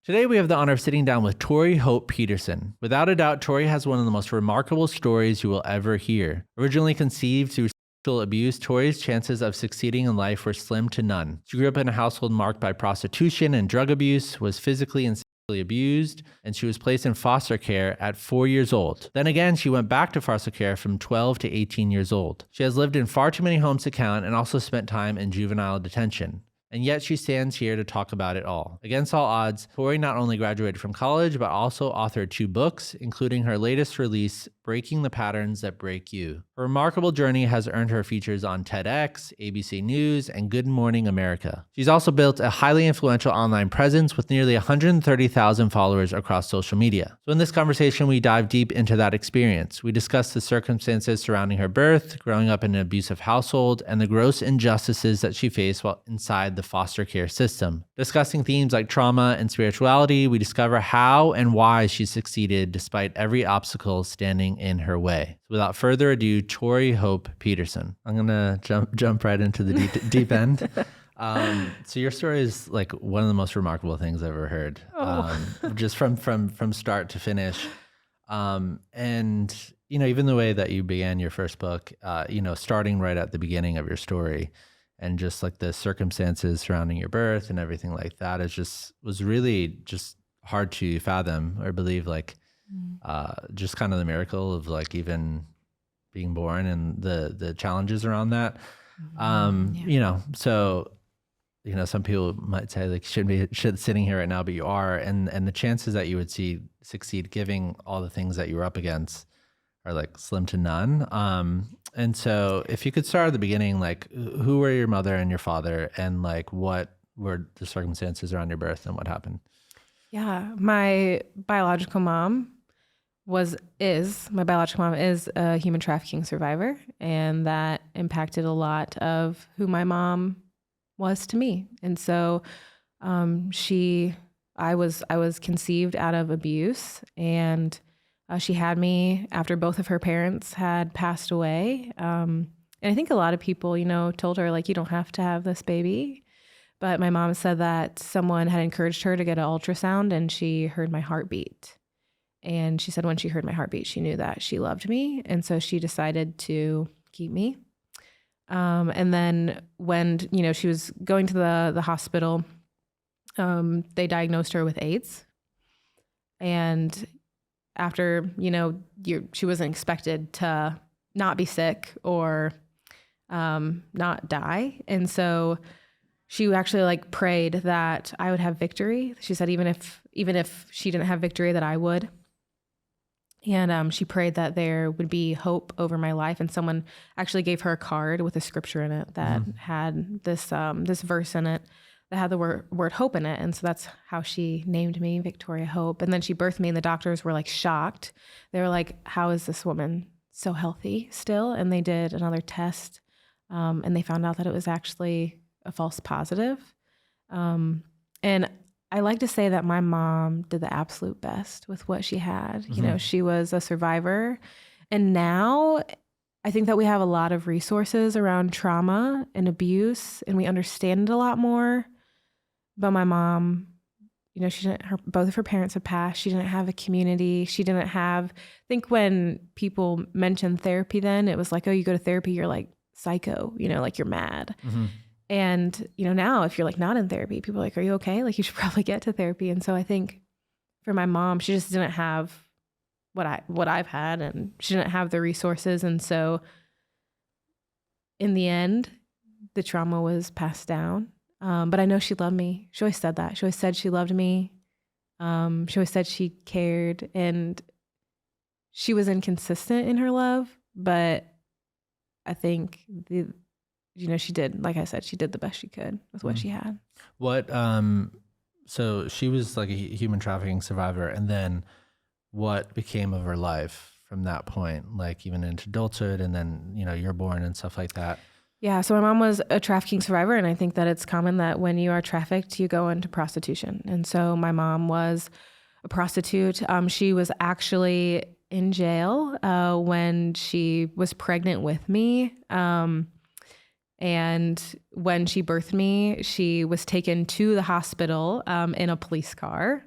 Today, we have the honor of sitting down with Tori Hope Petersen. Without a doubt, Tori has one of the most remarkable stories you will ever hear. Originally conceived through sexual abuse, Tori's chances of succeeding in life were slim to none. She grew up in a household marked by prostitution and drug abuse, was physically and sexually abused, and she was placed in foster care at 4 years old. Then again, she went back to foster care from 12 to 18 years old. She has lived in far too many homes to count and also spent time in juvenile detention. And yet she stands here to talk about it all. Against all odds, Tori not only graduated from college, but also authored 2 books, including her latest release, Breaking the Patterns That Break You. Her remarkable journey has earned her features on TEDx, ABC News, and Good Morning America. She's also built a highly influential online presence with nearly 130,000 followers across social media. So in this conversation, we dive deep into that experience. We discuss the circumstances surrounding her birth, growing up in an abusive household, and the gross injustices that she faced while inside the foster care system. Discussing themes like trauma and spirituality, we discover how and why she succeeded despite every obstacle standing in her way. So without further ado, Tori Hope Petersen. I'm gonna jump right into the deep end. So your story is like one of the most remarkable things I've ever heard. Just from start to finish. And you know, even the way that you began your first book, starting right at the beginning of your story, and just like the circumstances surrounding your birth and everything like that was really just hard to fathom or believe, like just kind of the miracle of like even being born and the challenges around that. Some people might say like shouldn't be sitting here right now, but you are, and the chances that you would succeed given all the things that you were up against are like slim to none. And so if you could start at the beginning, like who were your mother and your father, and like what were the circumstances around your birth and what happened? Yeah, my biological mom is a human trafficking survivor, and that impacted a lot of who my mom was to me. And so I was conceived out of abuse, and she had me after both of her parents had passed away. And I think a lot of people, told her like, you don't have to have this baby. But my mom said that someone had encouraged her to get an ultrasound, and she heard my heartbeat. And she said when she heard my heartbeat, she knew that she loved me. And so she decided to keep me. And then when, she was going to the hospital, they diagnosed her with AIDS. And after, she wasn't expected to not be sick or not die. And so she actually like prayed that I would have victory. She said even if she didn't have victory, that I would. And she prayed that there would be hope over my life. And someone actually gave her a card with a scripture in it that had this verse in it that had the word hope in it. And so that's how she named me Victoria Hope. And then she birthed me, and the doctors were like shocked. They were like, how is this woman so healthy still? And they did another test, and they found out that it was actually a false positive. And I like to say that my mom did the absolute best with what she had. She was a survivor. And now I think that we have a lot of resources around trauma and abuse, and we understand it a lot more. But my mom, both of her parents had passed. She didn't have a community. She didn't have, I think when people mentioned therapy then, it was like, oh, you go to therapy, you're like psycho, like you're mad. Mm-hmm. And, now if you're like not in therapy, people are like, are you okay? Like you should probably get to therapy. And so I think for my mom, she just didn't have what I've had, and she didn't have the resources. And so in the end, the trauma was passed down. But I know she loved me. She always said that. She always said she loved me. She always said she cared, and she was inconsistent in her love, but I think she did, like I said, she did the best she could with what she had. So she was like a human trafficking survivor, and then what became of her life from that point, like even into adulthood, and then, you're born and stuff like that? Yeah. So my mom was a trafficking survivor, and I think that it's common that when you are trafficked, you go into prostitution. And so my mom was a prostitute. She was actually in jail when she was pregnant with me. And when she birthed me, she was taken to the hospital in a police car.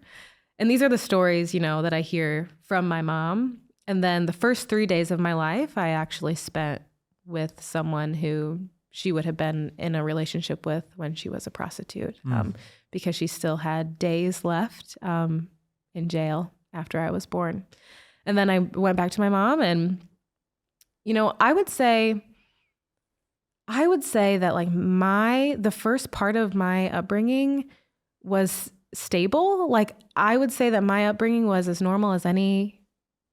And these are the stories, you know, that I hear from my mom. And then the first 3 days of my life, I actually spent with someone who she would have been in a relationship with when she was a prostitute, because she still had days left in jail after I was born. And then I went back to my mom, and, you know, I would say that like the first part of my upbringing was stable. Like I would say that my upbringing was as normal as any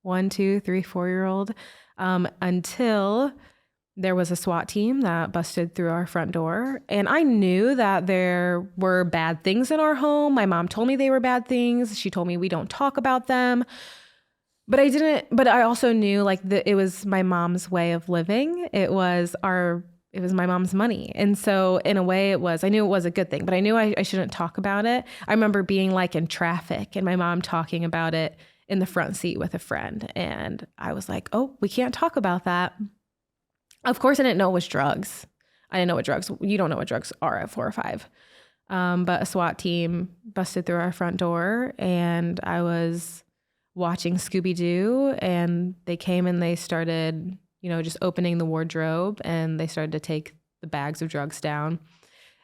1, 2, 3, 4-year-old, until there was a SWAT team that busted through our front door. And I knew that there were bad things in our home. My mom told me they were bad things. She told me we don't talk about them. But I also knew like it was my mom's way of living. It was my mom's money. And so in a way I knew it was a good thing, but I knew I shouldn't talk about it. I remember being like in traffic and my mom talking about it in the front seat with a friend. And I was like, oh, we can't talk about that. Of course, I didn't know it was drugs. I didn't know what drugs, you don't know what drugs are at 4 or 5. But a SWAT team busted through our front door, and I was watching Scooby-Doo, and they came and they started, you know, just opening the wardrobe, and they started to take the bags of drugs down.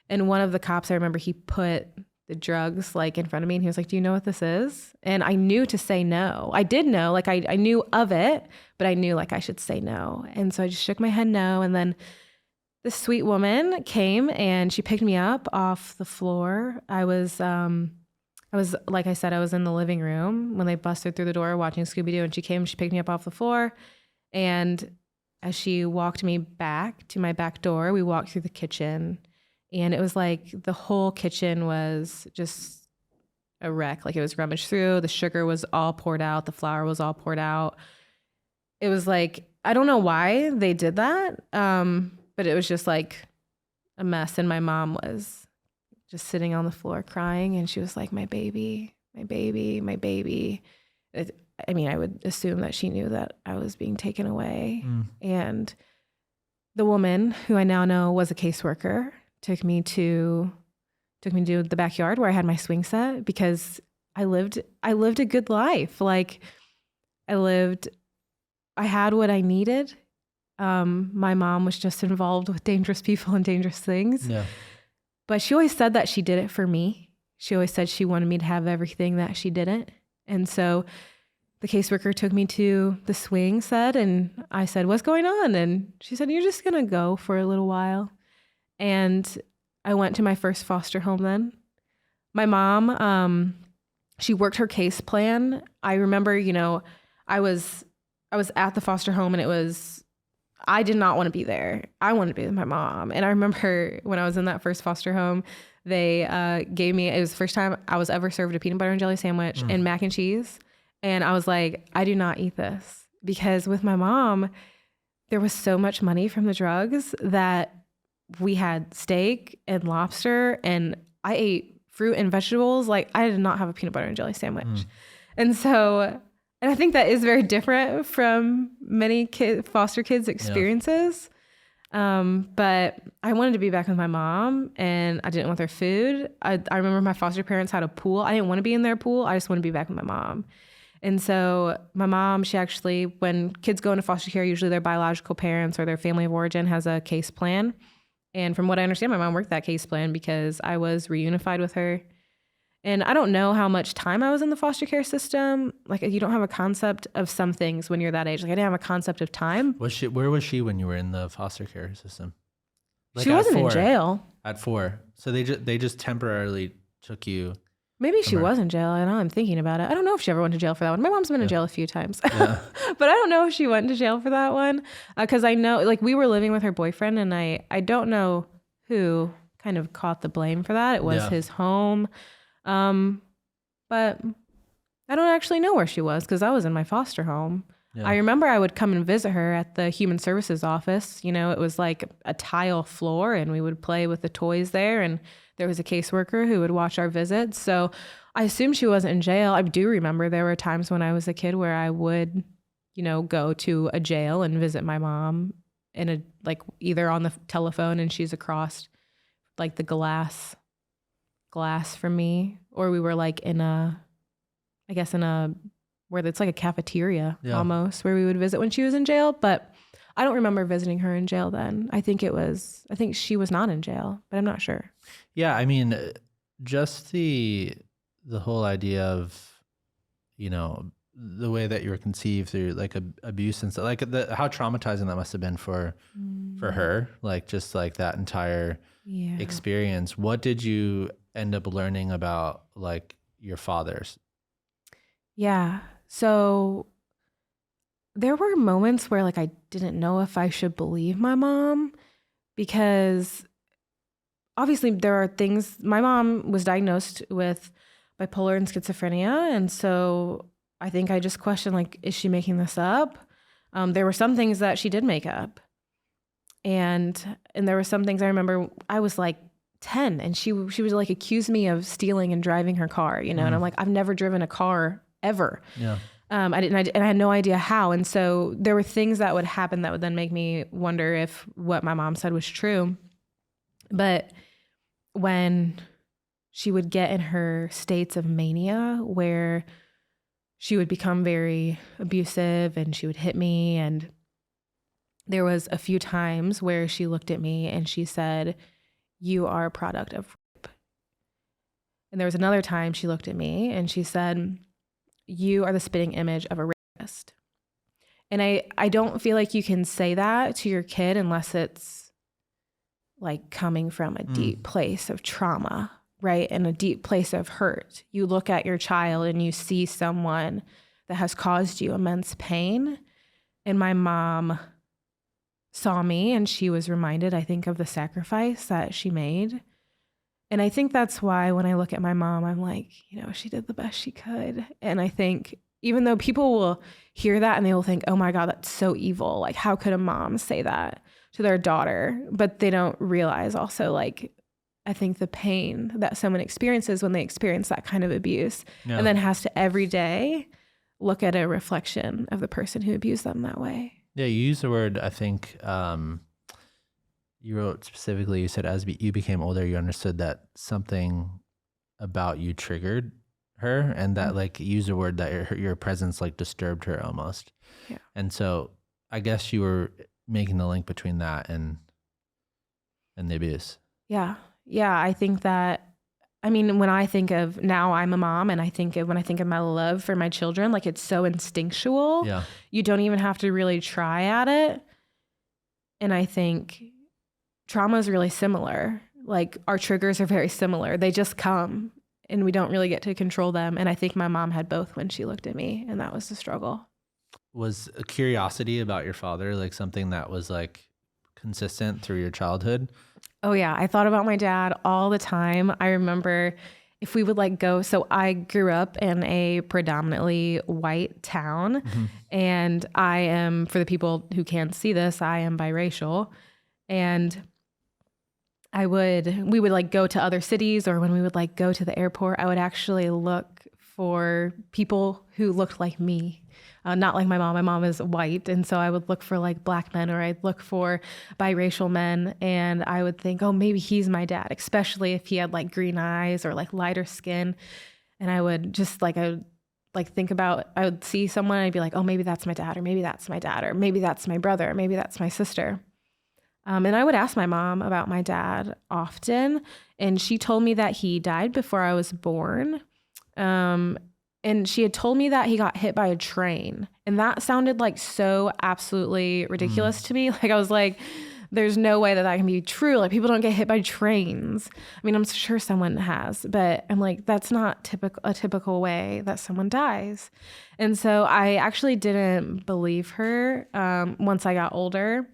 And one of the cops, I remember he put the drugs like in front of me, and he was like, do you know what this is? And I knew to say no. I did know, like I knew of it, but I knew like I should say no. And so I just shook my head no. And then this sweet woman came and she picked me up off the floor. I was, like I said, I was in the living room when they busted through the door watching Scooby-Doo, and she came, she picked me up off the floor. And as she walked me back to my back door, we walked through the kitchen, and it was like the whole kitchen was just a wreck. Like it was rummaged through. The sugar was all poured out. The flour was all poured out. It was like, I don't know why they did that. But it was just like a mess. And my mom was just sitting on the floor crying. And she was like, my baby, my baby, my baby. I mean, I would assume that she knew that I was being taken away. And the woman, who I now know was a caseworker, took me to the backyard where I had my swing set, because I lived a good life. Like I had what I needed. My mom was just involved with dangerous people and dangerous things. Yeah. But she always said that she did it for me. She always said she wanted me to have everything that she didn't. And so the caseworker took me to the swing set, and I said, what's going on? And she said, you're just going to go for a little while. And I went to my first foster home then. My mom, she worked her case plan. I remember, you know, I was at the foster home, and I did not want to be there. I wanted to be with my mom. And I remember when I was in that first foster home, they gave me, it was the first time I was ever served a peanut butter and jelly sandwich and mac and cheese. And I was like, I do not eat this, because with my mom, there was so much money from the drugs that we had steak and lobster, and I ate fruit and vegetables. Like I did not have a peanut butter and jelly sandwich. And so, and I think that is very different from many foster kids' experiences. But I wanted to be back with my mom, and I didn't want their food. I remember my foster parents had a pool. I didn't want to be in their pool. I just wanted to be back with my mom. And so my mom, she actually, when kids go into foster care, usually their biological parents or their family of origin has a case plan. And from what I understand, my mom worked that case plan because I was reunified with her. And I don't know how much time I was in the foster care system. Like you don't have a concept of some things when you're that age. Like I didn't have a concept of time. Where was she when you were in the foster care system? Like she wasn't in jail. At 4. So they just temporarily took you. Maybe she was in jail. I know, I'm thinking about it. I don't know if she ever went to jail for that one. My mom's been in jail a few times, but I don't know if she went to jail for that one. Cause I know like we were living with her boyfriend, and I don't know who kind of caught the blame for that. It was his home. But I don't actually know where she was, cause I was in my foster home. Yeah. I remember I would come and visit her at the human services office. You know, it was like a tile floor, and we would play with the toys there, and there was a caseworker who would watch our visits. So I assume she wasn't in jail. I do remember there were times when I was a kid where I would, you know, go to a jail and visit my mom in a, like either on the telephone and she's across like the glass from me, or we were like in a, I guess in a, where it's like a cafeteria almost, where we would visit when she was in jail. But I don't remember visiting her in jail then. I think she was not in jail, but I'm not sure. Yeah. I mean, just the whole idea of, you know, the way that you were conceived through like abuse and stuff, like how traumatizing that must have been for her, like just like that entire experience. What did you end up learning about like your father's? Yeah. So there were moments where like I didn't know if I should believe my mom, because obviously there are things, my mom was diagnosed with bipolar and schizophrenia. And so I think I just questioned, like, is she making this up? There were some things that she did make up. And there were some things I remember I was like 10 and she would like accuse me of stealing and driving her car, you know? And I'm like, I've never driven a car ever. Yeah. And I had no idea how. And so there were things that would happen that would then make me wonder if what my mom said was true. But when she would get in her states of mania where she would become very abusive and she would hit me, and there was a few times where she looked at me and she said, "You are a product of rape." And there was another time she looked at me and she said, "You are the spitting image of a rapist." And I don't feel like you can say that to your kid unless it's like coming from a deep place of trauma, right? And a deep place of hurt. You look at your child and you see someone that has caused you immense pain. And my mom saw me and she was reminded, I think, of the sacrifice that she made. And I think that's why when I look at my mom, I'm like, you know, she did the best she could. And I think even though people will hear that and they will think, oh my God, that's so evil. Like, how could a mom say that to their daughter? But they don't realize also, like, I think the pain that someone experiences when they experience that kind of abuse and then has to every day look at a reflection of the person who abused them that way. Yeah, you use the word, I think, you wrote specifically, you said as you became older, you understood that something about you triggered her, and that like you used a word that your presence like disturbed her almost. Yeah. And so I guess you were making the link between that and the abuse. Yeah. Yeah. I think that, I mean, when I think of, now I'm a mom, and when I think of my love for my children, like it's so instinctual. Yeah. You don't even have to really try at it. And I think trauma is really similar. Like our triggers are very similar. They just come and we don't really get to control them. And I think my mom had both when she looked at me, and that was the struggle. Was a curiosity about your father like something that was like consistent through your childhood? Oh yeah. I thought about my dad all the time. I remember if we would like go, so I grew up in a predominantly white town, and I am, for the people who can't see this, I am biracial. And we would like go to other cities, or when we would like go to the airport, I would actually look for people who looked like me. Not like my mom. My mom is white. And so I would look for like black men, or I'd look for biracial men. And I would think, oh, maybe he's my dad, especially if he had like green eyes or like lighter skin. And I would just like, I would see someone and I'd be like, oh, maybe that's my dad, or maybe that's my dad, or maybe that's my brother, or maybe that's my sister. And I would ask my mom about my dad often. And she told me that he died before I was born. And she had told me that he got hit by a train. And that sounded like so absolutely ridiculous to me. Like I was like, there's no way that can be true. Like people don't get hit by trains. I mean, I'm sure someone has, but I'm like, that's not a typical way that someone dies. And so I actually didn't believe her once I got older.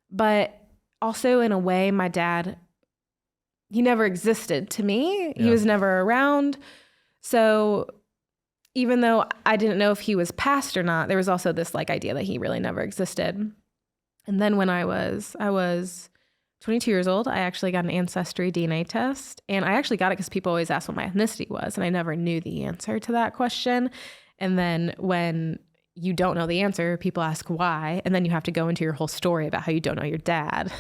But also in a way, my dad, he never existed to me. Yeah. He was never around. So even though I didn't know if he was passed or not, there was also this like idea that he really never existed. And then when I was 22 years old, I actually got an ancestry DNA test. And I actually got it because people always asked what my ethnicity was. And I never knew the answer to that question. And then when you don't know the answer, people ask why, and then you have to go into your whole story about how you don't know your dad.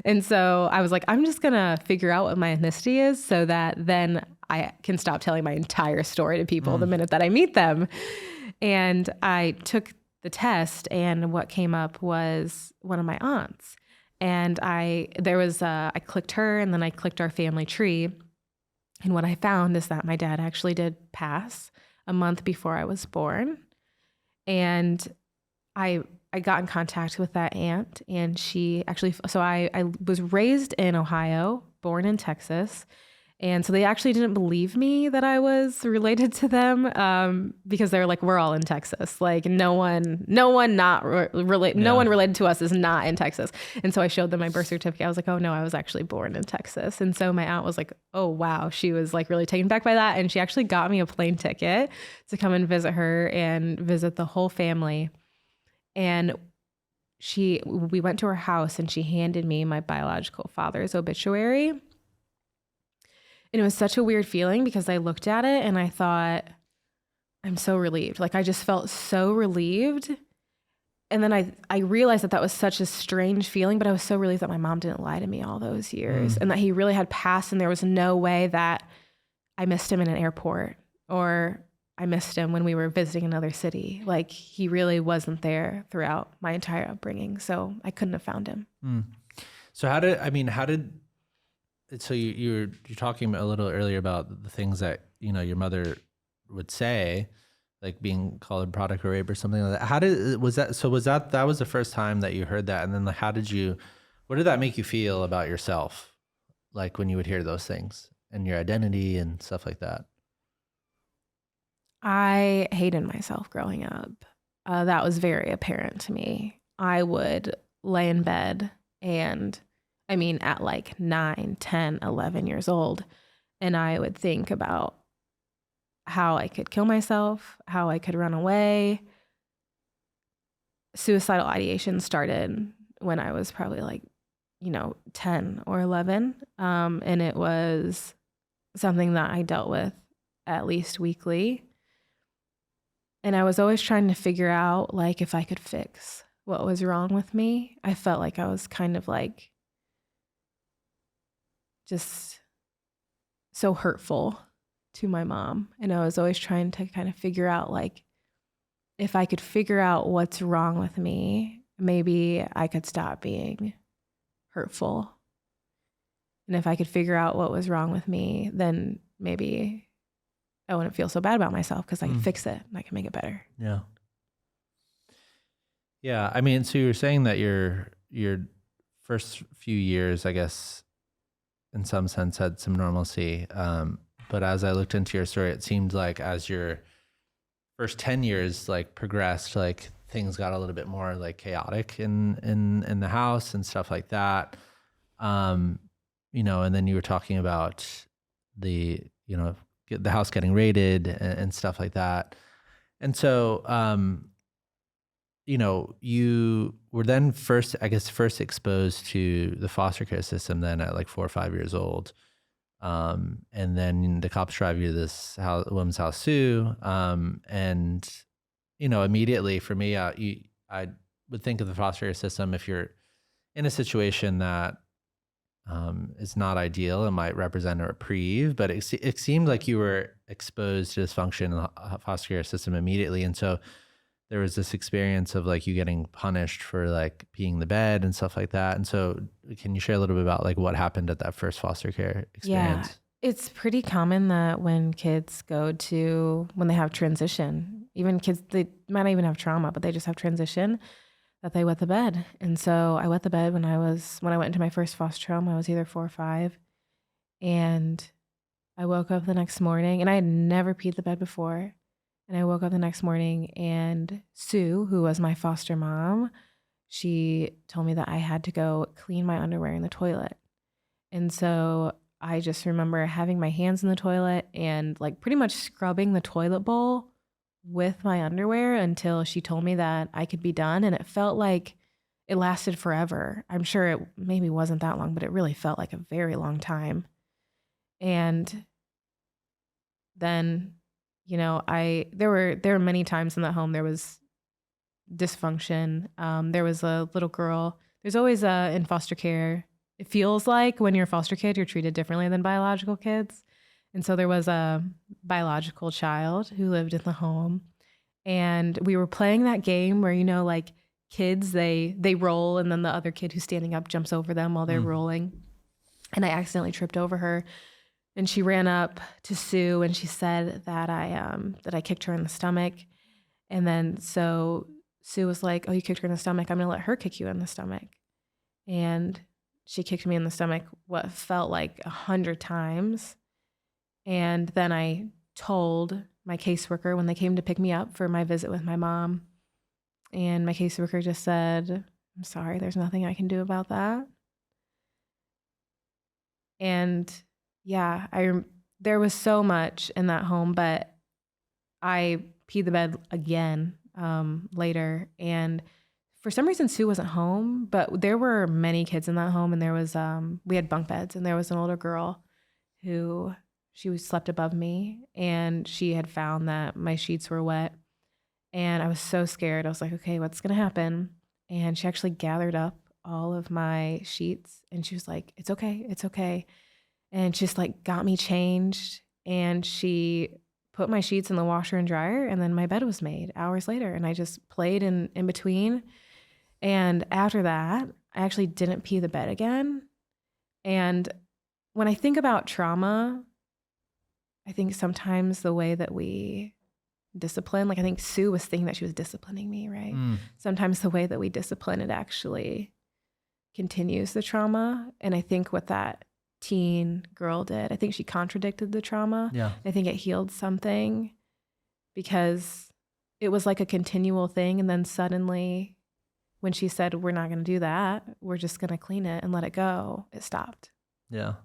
And so I was like, I'm just gonna figure out what my ethnicity is so that then I can stop telling my entire story to people the minute that I meet them. And I took the test, and what came up was one of my aunts. And I clicked her, and then I clicked our family tree. And what I found is that my dad actually did pass a month before I was born. And I got in contact with that aunt, and she actually, so I was raised in Ohio, born in Texas. And so they actually didn't believe me that I was related to them, because they were like, we're all in Texas. Like no one related to us is not in Texas. And so I showed them my birth certificate. I was like, oh no, I was actually born in Texas. And so my aunt was like, oh wow, she was like really taken back by that. And she actually got me a plane ticket to come and visit her and visit the whole family. And we went to her house, and she handed me my biological father's obituary. And it was such a weird feeling because I looked at it and I thought, I'm so relieved. Like I just felt so relieved. And then I realized that was such a strange feeling, but I was so relieved that my mom didn't lie to me all those years and that he really had passed, and there was no way that I missed him in an airport or I missed him when we were visiting another city. Like he really wasn't there throughout my entire upbringing. So I couldn't have found him. So so you're talking a little earlier about the things that, your mother would say, like being called a product of rape or something like that. Was that was the first time that you heard that? And then like, what did that make you feel about yourself? Like when you would hear those things and your identity and stuff like that? I hated myself growing up. That was very apparent to me. I would lay in bed at like 9, 10, 11 years old. And I would think about how I could kill myself, how I could run away. Suicidal ideation started when I was probably like, 10 or 11. And it was something that I dealt with at least weekly. And I was always trying to figure out like if I could fix what was wrong with me. I felt like I was kind of like just so hurtful to my mom. And I was always trying to kind of figure out like, if I could figure out what's wrong with me, maybe I could stop being hurtful. And if I could figure out what was wrong with me, then maybe I wouldn't feel so bad about myself because I could fix it and I can make it better. Yeah. Yeah. I mean, so you were saying that your first few years, I guess, in some sense had some normalcy. But as I looked into your story, it seemed like as your first 10 years like progressed, like things got a little bit more like chaotic in the house and stuff like that. And then you were talking about the house getting raided and stuff like that. And so, you were then first exposed to the foster care system then at like 4 or 5 years old. And then the cops drive you to this woman's house, Sue. And, immediately for me, I would think of the foster care system, if you're in a situation that is not ideal, it might represent a reprieve, but it seemed like you were exposed to dysfunction in the foster care system immediately. And so there was this experience of like you getting punished for like peeing the bed and stuff like that. And so can you share a little bit about like what happened at that first foster care experience? Yeah, it's pretty common that when kids when they have transition, even kids, they might not even have trauma, but they just have transition, that they wet the bed. And so I wet the bed when I went into my first foster home. I was either 4 or 5, and I woke up the next morning, and I had never peed the bed before. And I woke up the next morning, and Sue, who was my foster mom, she told me that I had to go clean my underwear in the toilet. And so I just remember having my hands in the toilet and like pretty much scrubbing the toilet bowl with my underwear until she told me that I could be done. And it felt like it lasted forever. I'm sure it maybe wasn't that long, but it really felt like a very long time. And then, there were many times in that home there was dysfunction. There was a little girl. There's always in foster care. It feels like when you're a foster kid, you're treated differently than biological kids. And so there was a biological child who lived in the home. And we were playing that game where, like kids, they roll and then the other kid who's standing up jumps over them while they're rolling. And I accidentally tripped over her. And she ran up to Sue and she said that I kicked her in the stomach. And then so Sue was like, "Oh, you kicked her in the stomach. I'm going to let her kick you in the stomach." And she kicked me in the stomach what felt like 100 times. And then I told my caseworker when they came to pick me up for my visit with my mom. And my caseworker just said, "I'm sorry, there's nothing I can do about that." And yeah, there was so much in that home, but I peed the bed again later. And for some reason, Sue wasn't home, but there were many kids in that home. And there was, we had bunk beds, and there was an older girl who slept above me, and she had found that my sheets were wet. And I was so scared. I was like, okay, what's going to happen? And she actually gathered up all of my sheets, and she was like, "It's okay. It's okay." And she just like got me changed, and she put my sheets in the washer and dryer, and then my bed was made hours later. And I just played in between. And after that, I actually didn't pee the bed again. And when I think about trauma, I think sometimes the way that we discipline, like I think Sue was thinking that she was disciplining me, right? Sometimes the way that we discipline, it actually continues the trauma. And I think what that teen girl did, I think she contradicted the trauma. Yeah. I think it healed something because it was like a continual thing. And then suddenly when she said, "We're not going to do that, we're just going to clean it and let it go," it stopped. Yeah.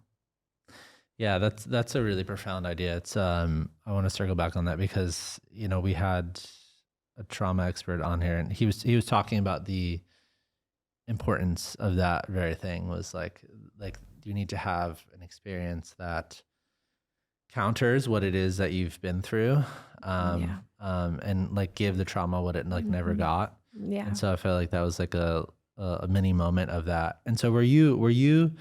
Yeah, that's a really profound idea. It's I want to circle back on that because, we had a trauma expert on here, and he was talking about the importance of that very thing. Was like you need to have an experience that counters what it is that you've been through, and like give the trauma what it never got. Yeah. And so I felt like that was like a mini moment of that. And so were you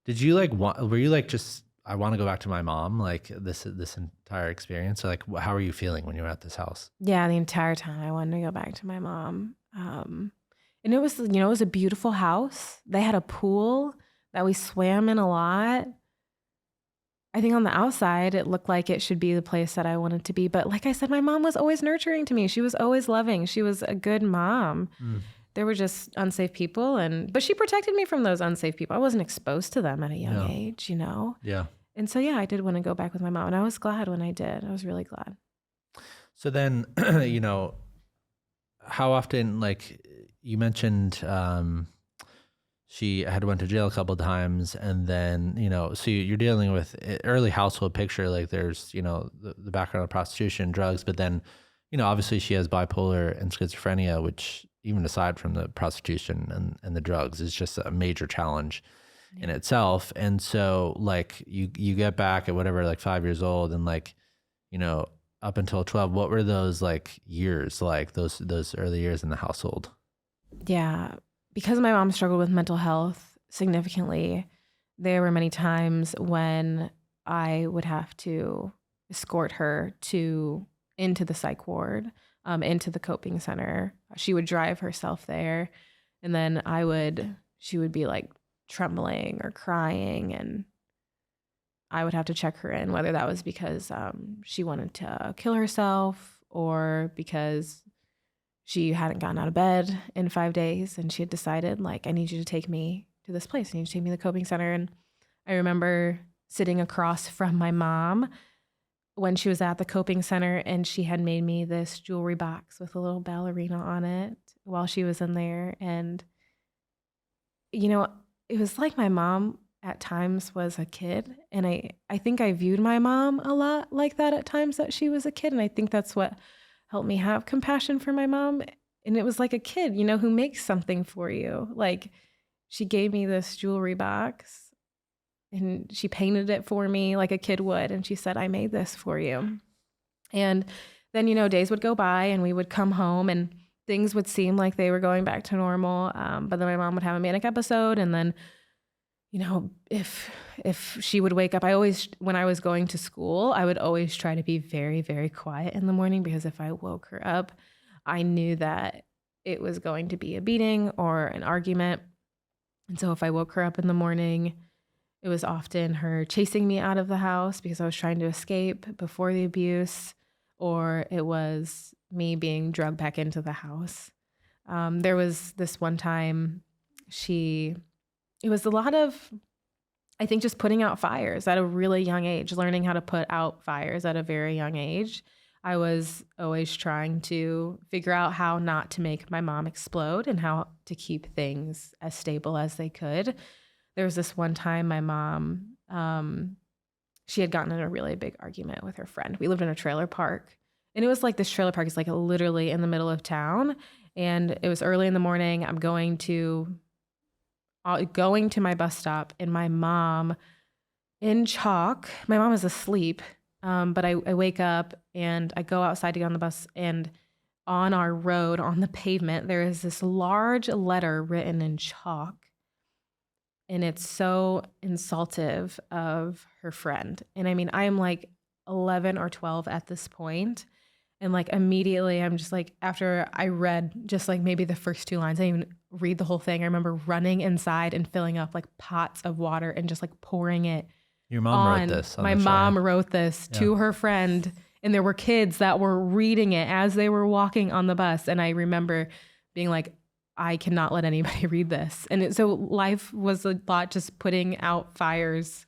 just, "I want to go back to my mom," like this entire experience? So like, how were you feeling when you were at this house? Yeah, the entire time I wanted to go back to my mom. And it was, it was a beautiful house. They had a pool that we swam in a lot. I think on the outside, it looked like it should be the place that I wanted to be. But like I said, my mom was always nurturing to me. She was always loving. She was a good mom. There were just unsafe people, but she protected me from those unsafe people. I wasn't exposed to them at a young age, Yeah. And so, yeah, I did want to go back with my mom, and I was glad when I did. I was really glad. So then, how often, like you mentioned, she had went to jail a couple of times, and then, so you're dealing with early household picture, like there's, the background of prostitution, drugs, but then, obviously she has bipolar and schizophrenia, which even aside from the prostitution and the drugs is just a major challenge in itself. And so like you get back at whatever, like 5 years old, and like, up until 12, what were those like years, like those early years in the household? Yeah. Because my mom struggled with mental health significantly, there were many times when I would have to escort her into the psych ward, into the coping center. She would drive herself there, and then she would be like trembling or crying, and I would have to check her in, whether that was because she wanted to kill herself or because she hadn't gotten out of bed in 5 days, and she had decided, like, "I need you to take me to this place. I need you to take me to the coping center." And I remember sitting across from my mom when she was at the coping center, and she had made me this jewelry box with a little ballerina on it while she was in there. And, it was like my mom at times was a kid. And I think I viewed my mom a lot like that at times, that she was a kid. And I think that's what helped me have compassion for my mom. And it was like a kid, who makes something for you. Like, she gave me this jewelry box and she painted it for me like a kid would. And she said, "I made this for you." And then, days would go by and we would come home, and things would seem like they were going back to normal. But then my mom would have a manic episode. And then, you know, if she would wake up, when I was going to school, I would always try to be very, very quiet in the morning, because if I woke her up, I knew that it was going to be a beating or an argument. And so if I woke her up in the morning, it was often her chasing me out of the house because I was trying to escape before the abuse, or it was me being drugged back into the house. There was this one time it was a lot of, I think, just putting out fires at a really young age, learning how to put out fires at a very young age. I was always trying to figure out how not to make my mom explode and how to keep things as stable as they could. There was this one time my mom, she had gotten in a really big argument with her friend. We lived in a trailer park, and it was like, this trailer park is like literally in the middle of town. And it was early in the morning. I'm going to my bus stop, and my mom in chalk, my mom is asleep. But I wake up and I go outside to get on the bus, and on our road, on the pavement, there is this large letter written in chalk. And it's so insultive of her friend. And I mean, I am like 11 or 12 at this point. And like immediately I'm just like, after I read just like maybe the first 2 lines, I didn't even read the whole thing. I remember running inside and filling up like pots of water and just like pouring it. Your mom wrote this. My mom wrote this to her friend, and there were kids that were reading it as they were walking on the bus. And I remember being like, I cannot let anybody read this. And so life was a lot just putting out fires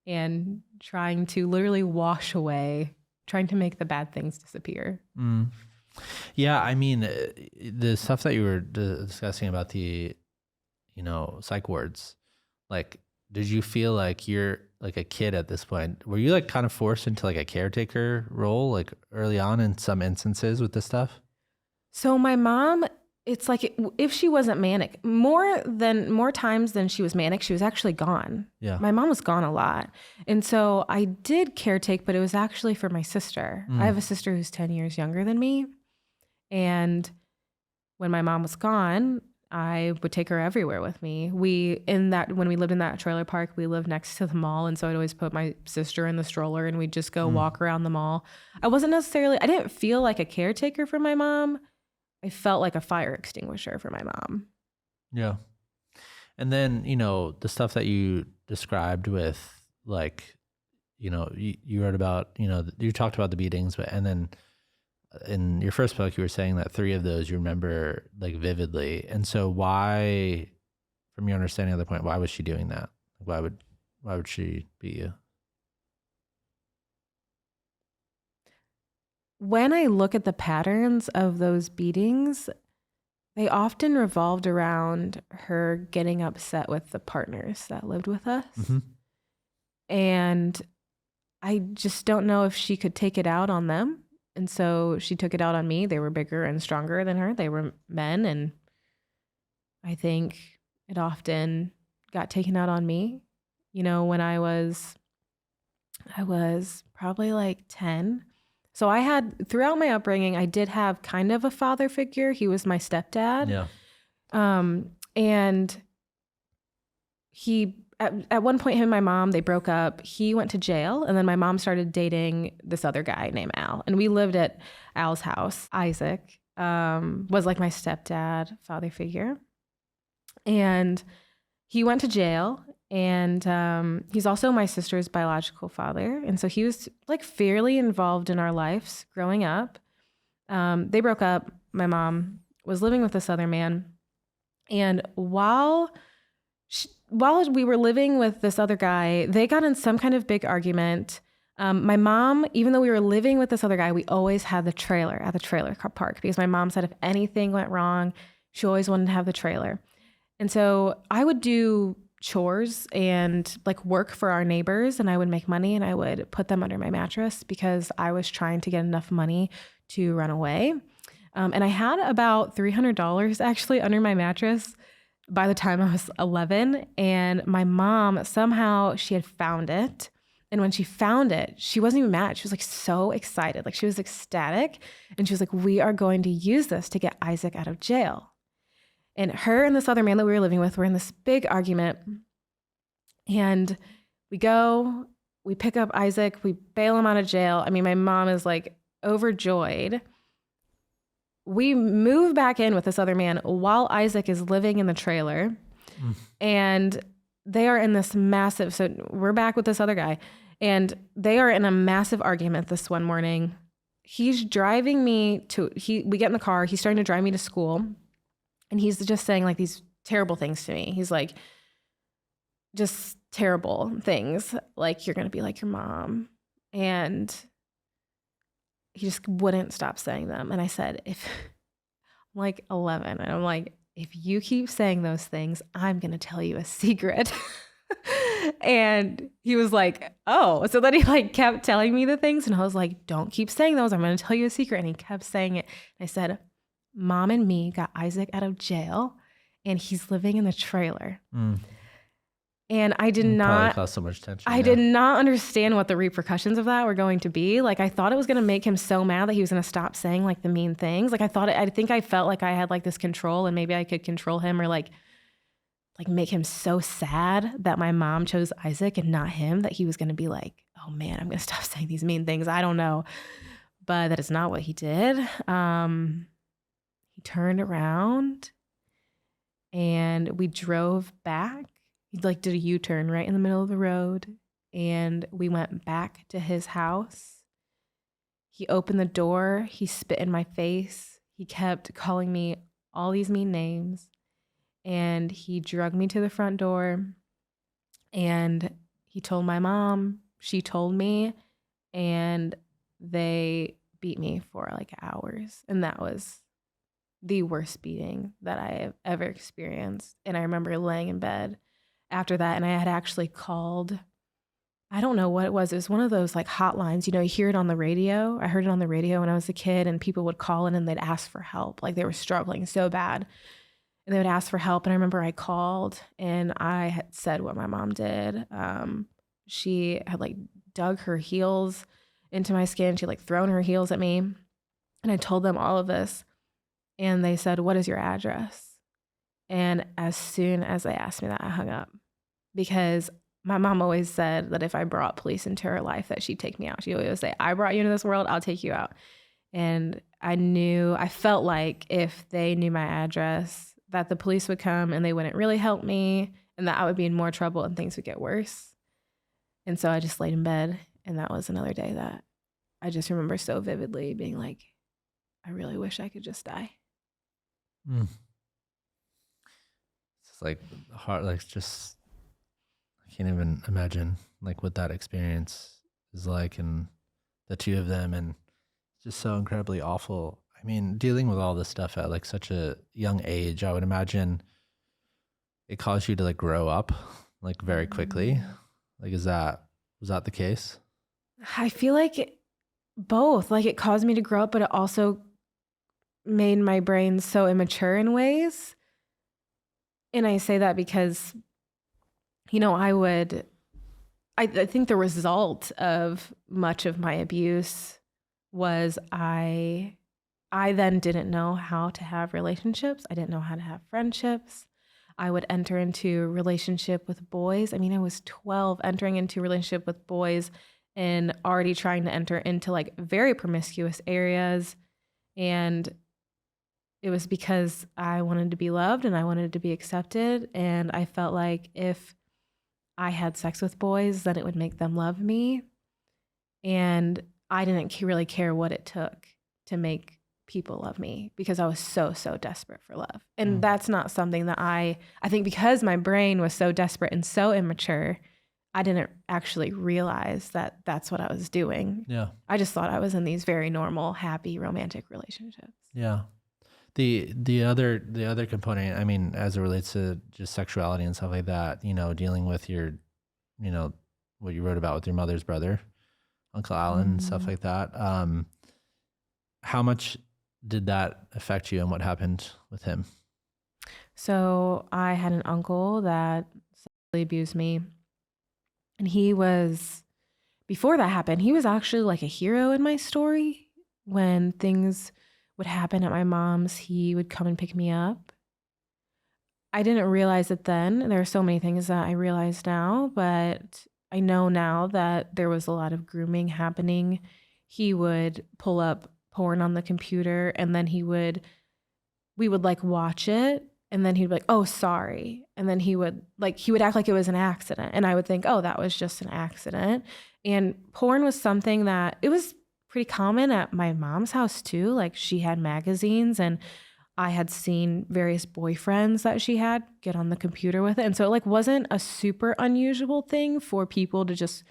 and trying to literally wash away, trying to make the bad things disappear. Mm. Yeah, I mean, the stuff that you were discussing about the, you know, psych wards, like, did you feel like you're like a kid at this point? Were you like kind of forced into like a caretaker role, like early on in some instances with this stuff? So my mom, it's like if she wasn't manic, more times than she was manic, she was actually gone. Yeah. My mom was gone a lot. And so I did caretake, but it was actually for my sister. I have a sister who's 10 years younger than me. And when my mom was gone, I would take her everywhere with me. When we lived in that trailer park, we lived next to the mall. And so I'd always put my sister in the stroller and we'd just go walk around the mall. I didn't feel like a caretaker for my mom. I felt like a fire extinguisher for my mom. Yeah. And then, you know, the stuff that you described with like, you know, you wrote about, you know, you talked about the beatings, and then in your first book, you were saying that 3 of those you remember like vividly. And so why, from your understanding of the point, why was she doing that? Why would she beat you? When I look at the patterns of those beatings, they often revolved around her getting upset with the partners that lived with us. Mm-hmm. And I just don't know if she could take it out on them. And so she took it out on me. They were bigger and stronger than her. They were men. And I think it often got taken out on me. You know, when I was probably like 10. So I had, throughout my upbringing, I did have kind of a father figure. He was my stepdad. Yeah. And he, at one point, him and my mom, they broke up. He went to jail, and then my mom started dating this other guy named Al. And we lived at Al's house. Isaac was like my stepdad, father figure. And he went to jail, and he's also my sister's biological father. And so he was like fairly involved in our lives growing up. They broke up. My mom was living with this other man. And while we were living with this other guy, they got in some kind of big argument. My mom, even though we were living with this other guy, we always had the trailer at the trailer park because my mom said if anything went wrong, she always wanted to have the trailer. And so I would do chores and like work for our neighbors, and I would make money and I would put them under my mattress because I was trying to get enough money to run away. And I had about $300 actually under my mattress by the time I was 11. And my mom, somehow she had found it. And when she found it, she wasn't even mad. She was like so excited. Like she was ecstatic. And she was like, we are going to use this to get Isaac out of jail. And her and this other man that we were living with were in this big argument. And we go, we pick up Isaac, we bail him out of jail. I mean, my mom is like overjoyed. We move back in with this other man while Isaac is living in the trailer. And they are in this massive, so we're back with this other guy, and they are in a massive argument this one morning. He's driving me we get in the car, he's starting to drive me to school, and he's just saying like these terrible things to me. He's like, just terrible things, like, you're going to be like your mom. And he just wouldn't stop saying them. And I said, I'm like 11, and I'm like, if you keep saying those things, I'm going to tell you a secret. And he was like, oh, so then he like kept telling me the things. And I was like, don't keep saying those. I'm going to tell you a secret. And he kept saying it. And I said, Mom and me got Isaac out of jail and he's living in the trailer. And I did not cause so much tension. I did not understand what the repercussions of that were going to be. Like, I thought it was going to make him so mad that he was going to stop saying like the mean things. Like, I think I felt like I had like this control, and maybe I could control him, or like make him so sad that my mom chose Isaac and not him, that he was going to be like, oh man, I'm going to stop saying these mean things. I don't know. But that is not what he did. He turned around and we drove back. He like did a U-turn right in the middle of the road, and we went back to his house. He opened the door. He spit in my face. He kept calling me all these mean names, and he dragged me to the front door, and he told my mom. She told me, and they beat me for like hours. And that was the worst beating that I have ever experienced. And I remember laying in bed after that, and I had actually called, I don't know what it was. It was one of those like hotlines, you hear it on the radio. I heard it on the radio when I was a kid, and people would call in and they'd ask for help. Like, they were struggling so bad, and they would ask for help. And I remember I called and I had said what my mom did. She had like dug her heels into my skin. She like thrown her heels at me. And I told them all of this, and they said, what is your address? And as soon as they asked me that, I hung up, because my mom always said that if I brought police into her life, that she'd take me out. She always say, I brought you into this world, I'll take you out. And I felt like if they knew my address, that the police would come and they wouldn't really help me, and that I would be in more trouble and things would get worse. And so I just laid in bed, and that was another day that I just remember so vividly being like, I really wish I could just die. It's like hard, like just, I can't even imagine like what that experience is like, and the two of them, and it's just so incredibly awful. I mean, dealing with all this stuff at like such a young age, I would imagine it caused you to like grow up like very quickly. Like, was that the case? I feel like both. Like, it caused me to grow up, but it also made my brain so immature in ways. And I say that because, I think the result of much of my abuse was I then didn't know how to have relationships. I didn't know how to have friendships. I would enter into a relationship with boys. I mean, I was 12 entering into a relationship with boys and already trying to enter into like very promiscuous areas. And it was because I wanted to be loved and I wanted to be accepted. And I felt like if I had sex with boys, then it would make them love me. And I didn't really care what it took to make people love me, because I was so desperate for love. And that's not something that I think because my brain was so desperate and so immature, I didn't actually realize that that's what I was doing. Yeah. I just thought I was in these very normal, happy, romantic relationships. Yeah. The other component, I mean, as it relates to just sexuality and stuff like that, dealing with your, what you wrote about with your mother's brother, Uncle Alan, and stuff like that. How much did that affect you, and what happened with him? So I had an uncle that sexually abused me, and he was before that happened, he was actually like a hero in my story. When things would happen at my mom's, he would come and pick me up. I didn't realize it then. There are so many things that I realize now, but I know now that there was a lot of grooming happening. He would pull up porn on the computer, and then we would like watch it, and then he'd be like, "Oh, sorry." And then he would act like it was an accident. And I would think, "Oh, that was just an accident." And porn was something that it was pretty common at my mom's house too. Like, she had magazines, and I had seen various boyfriends that she had get on the computer with it. And so it like wasn't a super unusual thing for people to just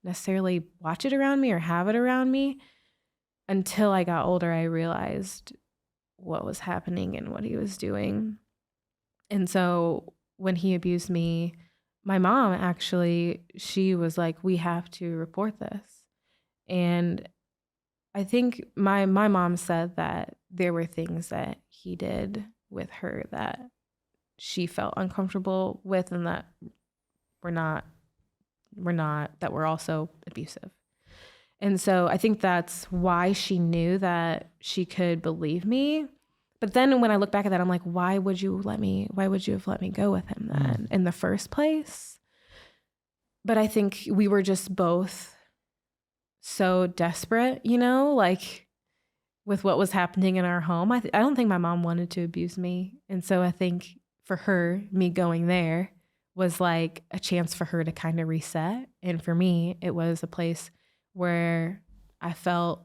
necessarily watch it around me or have it around me. Until I got older, I realized what was happening and what he was doing. And so when he abused me, my mom actually, she was like, "We have to report this." And I think my mom said that there were things that he did with her that she felt uncomfortable with, and that that were also abusive. And so I think that's why she knew that she could believe me. But then when I look back at that, I'm like, why would you have let me go with him then in the first place? But I think we were just both so desperate, like with what was happening in our home. I don't think my mom wanted to abuse me. And so I think for her, me going there was like a chance for her to kind of reset. And for me, it was a place where I felt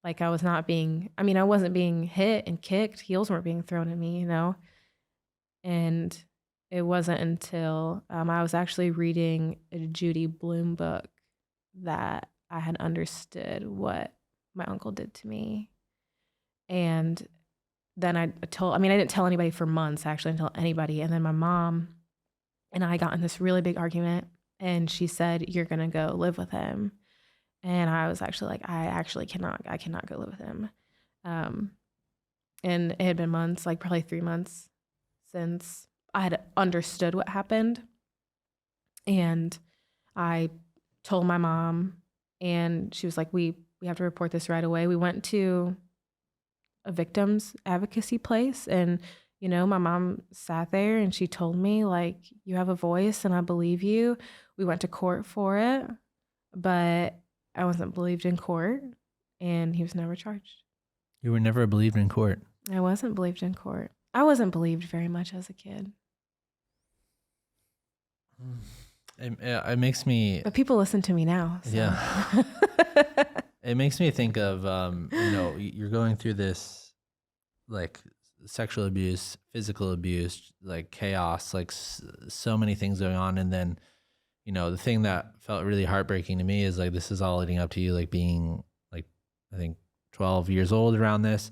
like I wasn't being hit and kicked. Heels weren't being thrown at me, And it wasn't until I was actually reading a Judy Blume book that I had understood what my uncle did to me. And then I didn't tell anybody for months, actually, until anybody. And then my mom and I got in this really big argument, and she said, "You're going to go live with him." And I was actually like, I cannot go live with him. And it had been months, like probably 3 months since I had understood what happened. And I told my mom, and she was like, we have to report this right away. We went to a victims advocacy place, and my mom sat there and she told me, like, "You have a voice and I believe you." We went to court for it, but I wasn't believed in court, and he was never charged. You were never believed in court. I wasn't believed in court. I wasn't believed very much as a kid. It makes me... But people listen to me now. So. Yeah. It makes me think of, you're going through this, like, sexual abuse, physical abuse, like chaos, like so many things going on. And then, the thing that felt really heartbreaking to me is like, this is all leading up to you, like being like, I think 12 years old around this.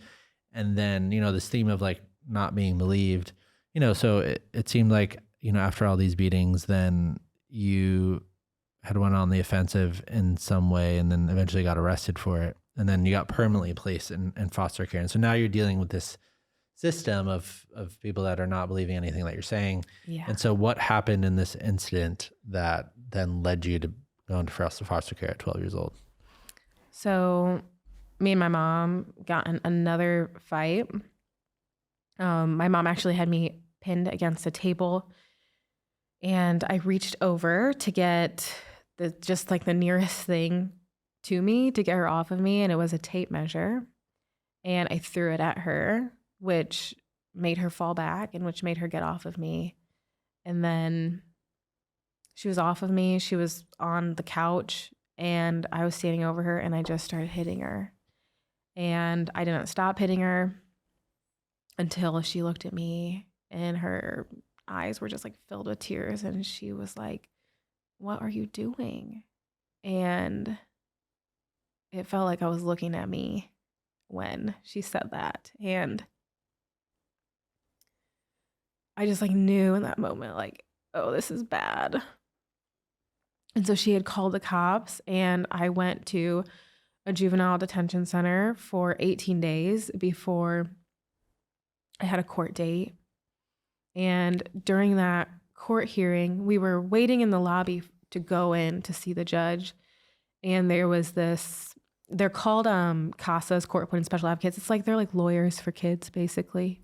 And then, this theme of like not being believed, so it seemed like, after all these beatings, then you had went on the offensive in some way, and then eventually got arrested for it. And then you got permanently placed in foster care. And so now you're dealing with this system of people that are not believing anything that you're saying. Yeah. And so what happened in this incident that then led you to go into foster care at 12 years old? So me and my mom got in another fight. My mom actually had me pinned against a table, and I reached over to get the nearest thing to me to get her off of me. And it was a tape measure, and I threw it at her, which made her fall back and which made her get off of me. And then she was off of me. She was on the couch, and I was standing over her, and I just started hitting her. And I didn't stop hitting her until she looked at me, and her eyes were just like filled with tears. And she was like, "What are you doing?" And it felt like I was looking at me when she said that. And I just like knew in that moment, like, oh, this is bad. And so she had called the cops, and I went to a juvenile detention center for 18 days before I had a court date. And during that court hearing, we were waiting in the lobby to go in to see the judge. And there was this, they're called CASAs, court appointed special advocates. It's like, they're like lawyers for kids, basically.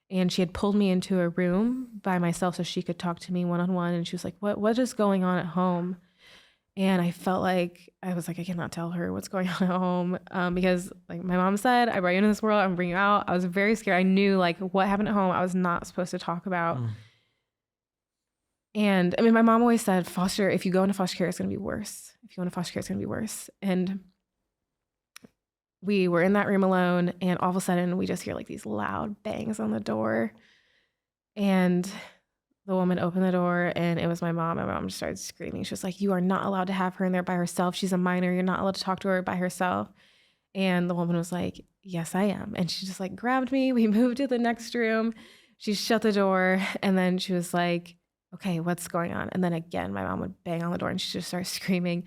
And she had pulled me into a room by myself so she could talk to me one-on-one. And she was like, what is going on at home? And I felt like, I was like, I cannot tell her what's going on at home, because like my mom said, I brought you into this world, I'm bringing you out. I was very scared. I knew like what happened at home, I was not supposed to talk about. And I mean, my mom always said, if you go into foster care, it's going to be worse. If you go into foster care, it's going to be worse. And we were in that room alone, and all of a sudden we just hear like these loud bangs on the door. And the woman opened the door, and it was my mom. My mom just started screaming. She was like, you are not allowed to have her in there by herself. She's a minor. You're not allowed to talk to her by herself. And the woman was like, yes, I am. And she just like grabbed me. We moved to the next room. She shut the door, and then she was like, okay, what's going on? And then again, my mom would bang on the door, and she just started screaming.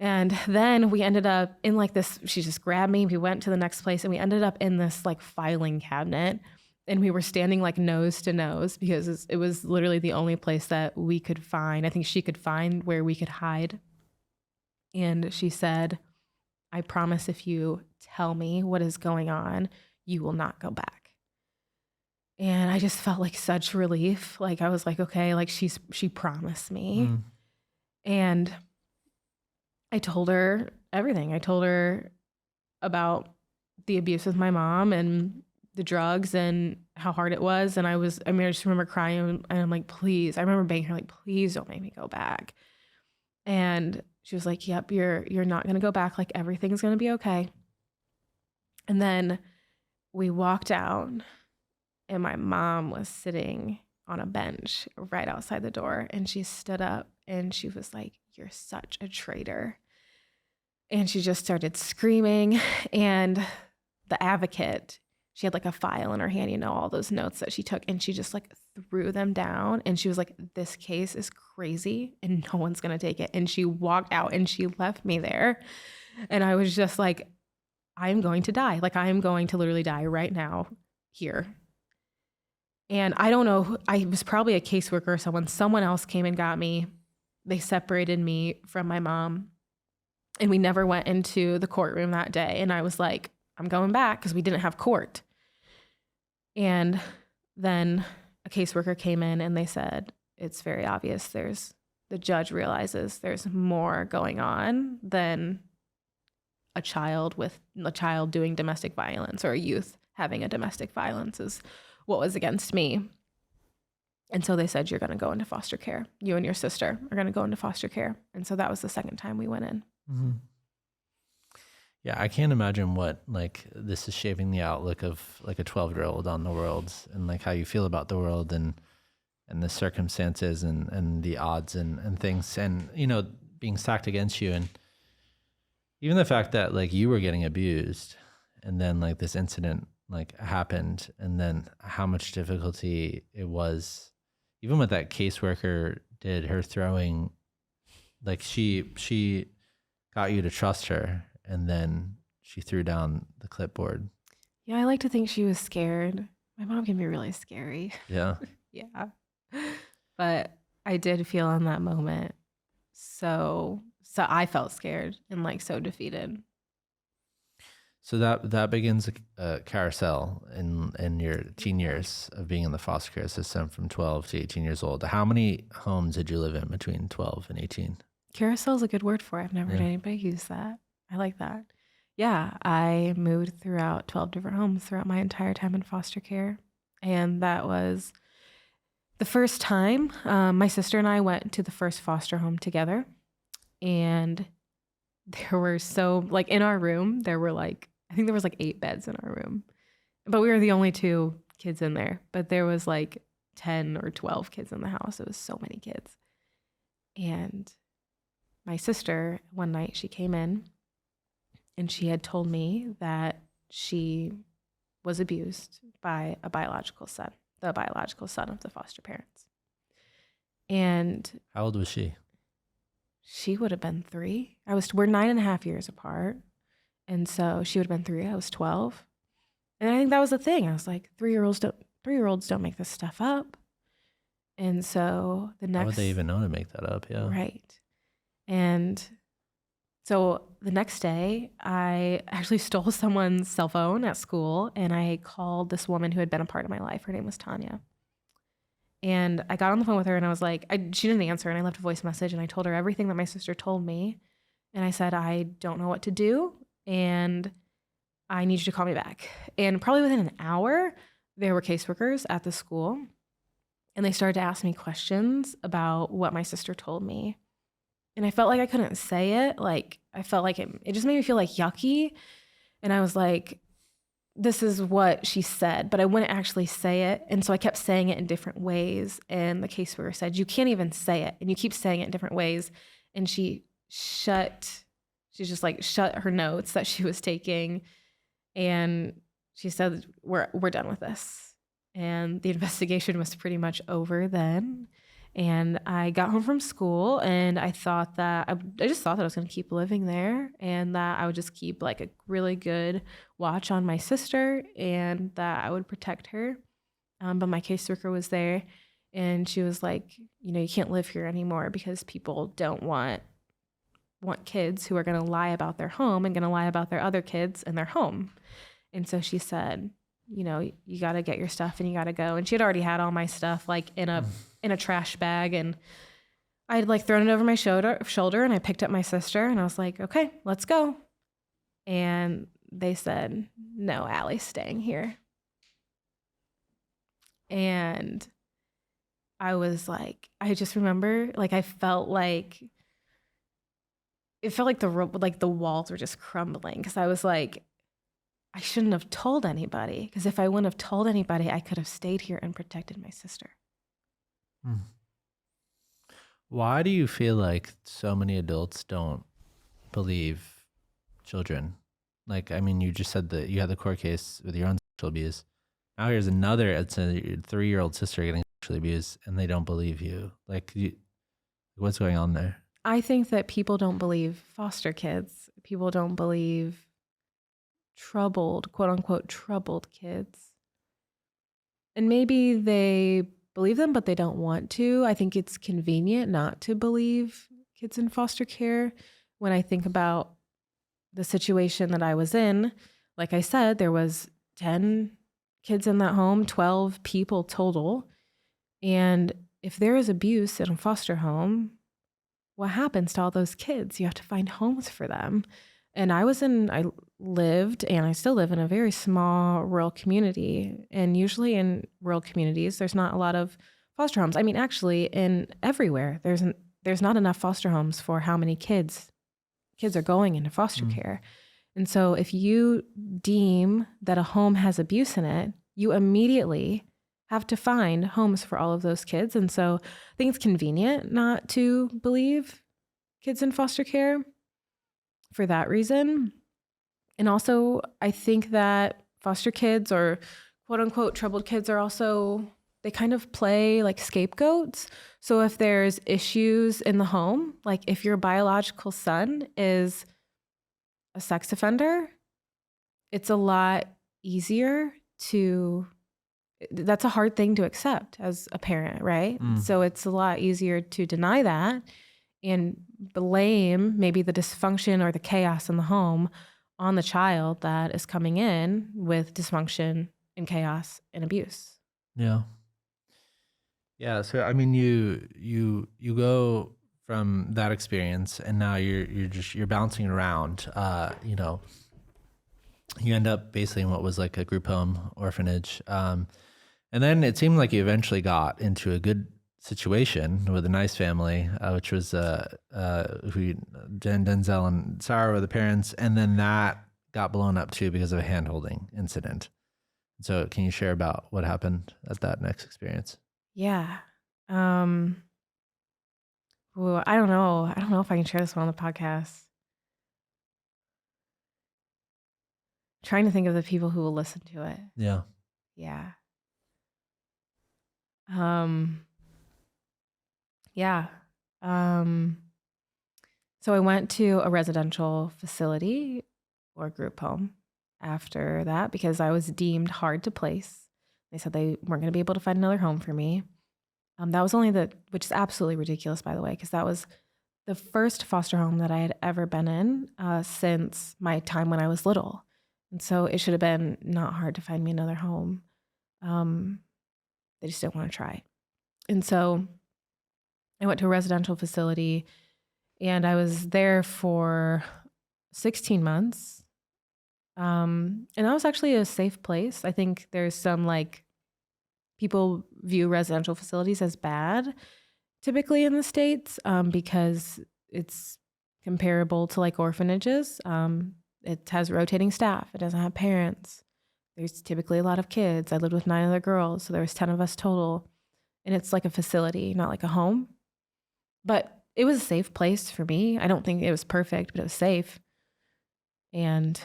And then we ended up in like this, she just grabbed me. We went to the next place, and we ended up in this like filing cabinet. And we were standing like nose to nose because it was literally the only place that we could find. I think she could find where we could hide. And she said, I promise if you tell me what is going on, you will not go back. And I just felt like such relief. Like I was like, okay, like she promised me. And I told her everything. I told her about the abuse with my mom and the drugs and how hard it was. And I just remember crying, and I'm like, please, I remember begging her like, please don't make me go back. And she was like, yep, you're not going to go back. Like everything's going to be okay. And then we walked out, and my mom was sitting on a bench right outside the door, and she stood up and she was like, you're such a traitor. And she just started screaming. And the advocate, she had like a file in her hand, you know, all those notes that she took, and she just like threw them down. And she was like, this case is crazy and no one's going to take it. And she walked out and she left me there. And I was just like, I'm going to die. Like I am going to literally die right now here. And I don't know, I was probably a caseworker or someone else came and got me. They separated me from my mom, and we never went into the courtroom that day. And I was like, I'm going back because we didn't have court. And then a caseworker came in and they said, it's very obvious the judge realizes there's more going on than a child doing domestic violence, or a youth having a domestic violence is what was against me. And so they said, you're going to go into foster care. You and your sister are going to go into foster care. And so that was the second time we went in. Mm-hmm. Yeah, I can't imagine what like this is shaping the outlook of like a 12-year-old on the world, and like how you feel about the world and the circumstances and the odds and things, and you know, being stacked against you, and even the fact that like you were getting abused, and then like this incident like happened, and then how much difficulty it was, even what that caseworker did, her throwing, like she got you to trust her, and then she threw down the clipboard. Yeah, I like to think she was scared. My mom can be really scary. Yeah. Yeah. But I did feel in that moment so I felt scared and like so defeated. So that begins a carousel in your teen years of being in the foster care system from 12 to 18 years old. How many homes did you live in between 12 and 18? Carousel is a good word for it. I've never heard anybody use that. I like that. Yeah, I moved throughout 12 different homes throughout my entire time in foster care. And that was the first time my sister and I went to the first foster home together. And there were like in our room, there were like, I think there was like 8 beds in our room, but we were the only 2 kids in there, but there was like 10 or 12 kids in the house. It was so many kids. And my sister, one night she came in and she had told me that she was abused by a biological son, the biological son of the foster parents. And how old was she? She would have been 3. We're 9.5 years apart. And so she would have been 3. I was 12. And I think that was the thing. I was like, 3-year-olds don't make this stuff up. And so the How would next, they even know to make that up? Yeah. right. And so the next day, I actually stole someone's cell phone at school and I called this woman who had been a part of my life. Her name was Tanya. And I got on the phone with her and I was like, she didn't answer, and I left a voice message and I told her everything that my sister told me. And I said, I don't know what to do and I need you to call me back. And probably within an hour, there were caseworkers at the school and they started to ask me questions about what my sister told me. And I felt like I couldn't say it. Like, I felt like it just made me feel like yucky. And I was like, this is what she said, but I wouldn't actually say it. And so I kept saying it in different ways. And the caseworker said, you can't even say it. And you keep saying it in different ways. And she just like shut her notes that she was taking. And she said, we're done with this. And the investigation was pretty much over then. And I got home from school and I thought that I just thought that I was going to keep living there and that I would just keep like a really good watch on my sister and that I would protect her. But my caseworker was there and she was like, you can't live here anymore because people don't want kids who are going to lie about their home and going to lie about their other kids in their home. And so she said, you got to get your stuff and you got to go. And she had already had all my stuff like in a trash bag. And I had like thrown it over my shoulder and I picked up my sister and I was like, okay, let's go. And they said, no, Allie's staying here. And I was like, I just remember like, it felt like the walls were just crumbling. Cause I was like, I shouldn't have told anybody because if I wouldn't have told anybody, I could have stayed here and protected my sister. Why do you feel like so many adults don't believe children? Like, I mean, you just said that you had the court case with your own sexual abuse. Now here's another, it's a 3-year-old sister getting sexually abused and they don't believe you. Like, what's going on there? I think that people don't believe foster kids. People don't believe quote unquote, troubled kids. And maybe they believe them, but they don't want to. I think it's convenient not to believe kids in foster care. When I think about the situation that I was in, like I said, there was 10 kids in that home, 12 people total. And if there is abuse in a foster home, what happens to all those kids? You have to find homes for them. And I lived and I still live in a very small rural community. And usually in rural communities, there's not a lot of foster homes. I mean, actually in everywhere, there's not enough foster homes for how many kids are going into foster care. And so if you deem that a home has abuse in it, you immediately have to find homes for all of those kids. And so I think it's convenient not to believe kids in foster care for that reason. And also, I think that foster kids or quote unquote troubled kids are also, they kind of play like scapegoats. So if there's issues in the home, like if your biological son is a sex offender, it's a lot easier that's a hard thing to accept as a parent, right? So it's a lot easier to deny that and blame maybe the dysfunction or the chaos in the home on the child that is coming in with dysfunction and chaos and abuse. Yeah. Yeah. So, I mean, you go from that experience and now you're bouncing around, you end up basically in what was like a group home orphanage. And then it seemed like you eventually got into a good situation with a nice family, which was Denzel and Sarah were the parents, and then that got blown up too because of a hand-holding incident. So can you share about what happened at that next experience? Yeah. Well, I don't know if I can share this one on the podcast. I'm trying to think of the people who will listen to it. Yeah. Yeah. So I went to a residential facility or group home after that because I was deemed hard to place. They said they weren't going to be able to find another home for me. That was which is absolutely ridiculous, by the way, because that was the first foster home that I had ever been in since my time when I was little. And so it should have been not hard to find me another home. They just didn't want to try. And so I went to a residential facility and I was there for 16 months. And that was actually a safe place. I think there's some people view residential facilities as bad typically in the States because it's comparable to orphanages. It has rotating staff. It doesn't have parents. There's typically a lot of kids. I lived with 9 other girls, so there was 10 of us total. And it's like a facility, not like a home. But it was a safe place for me. I don't think it was perfect, but it was safe. And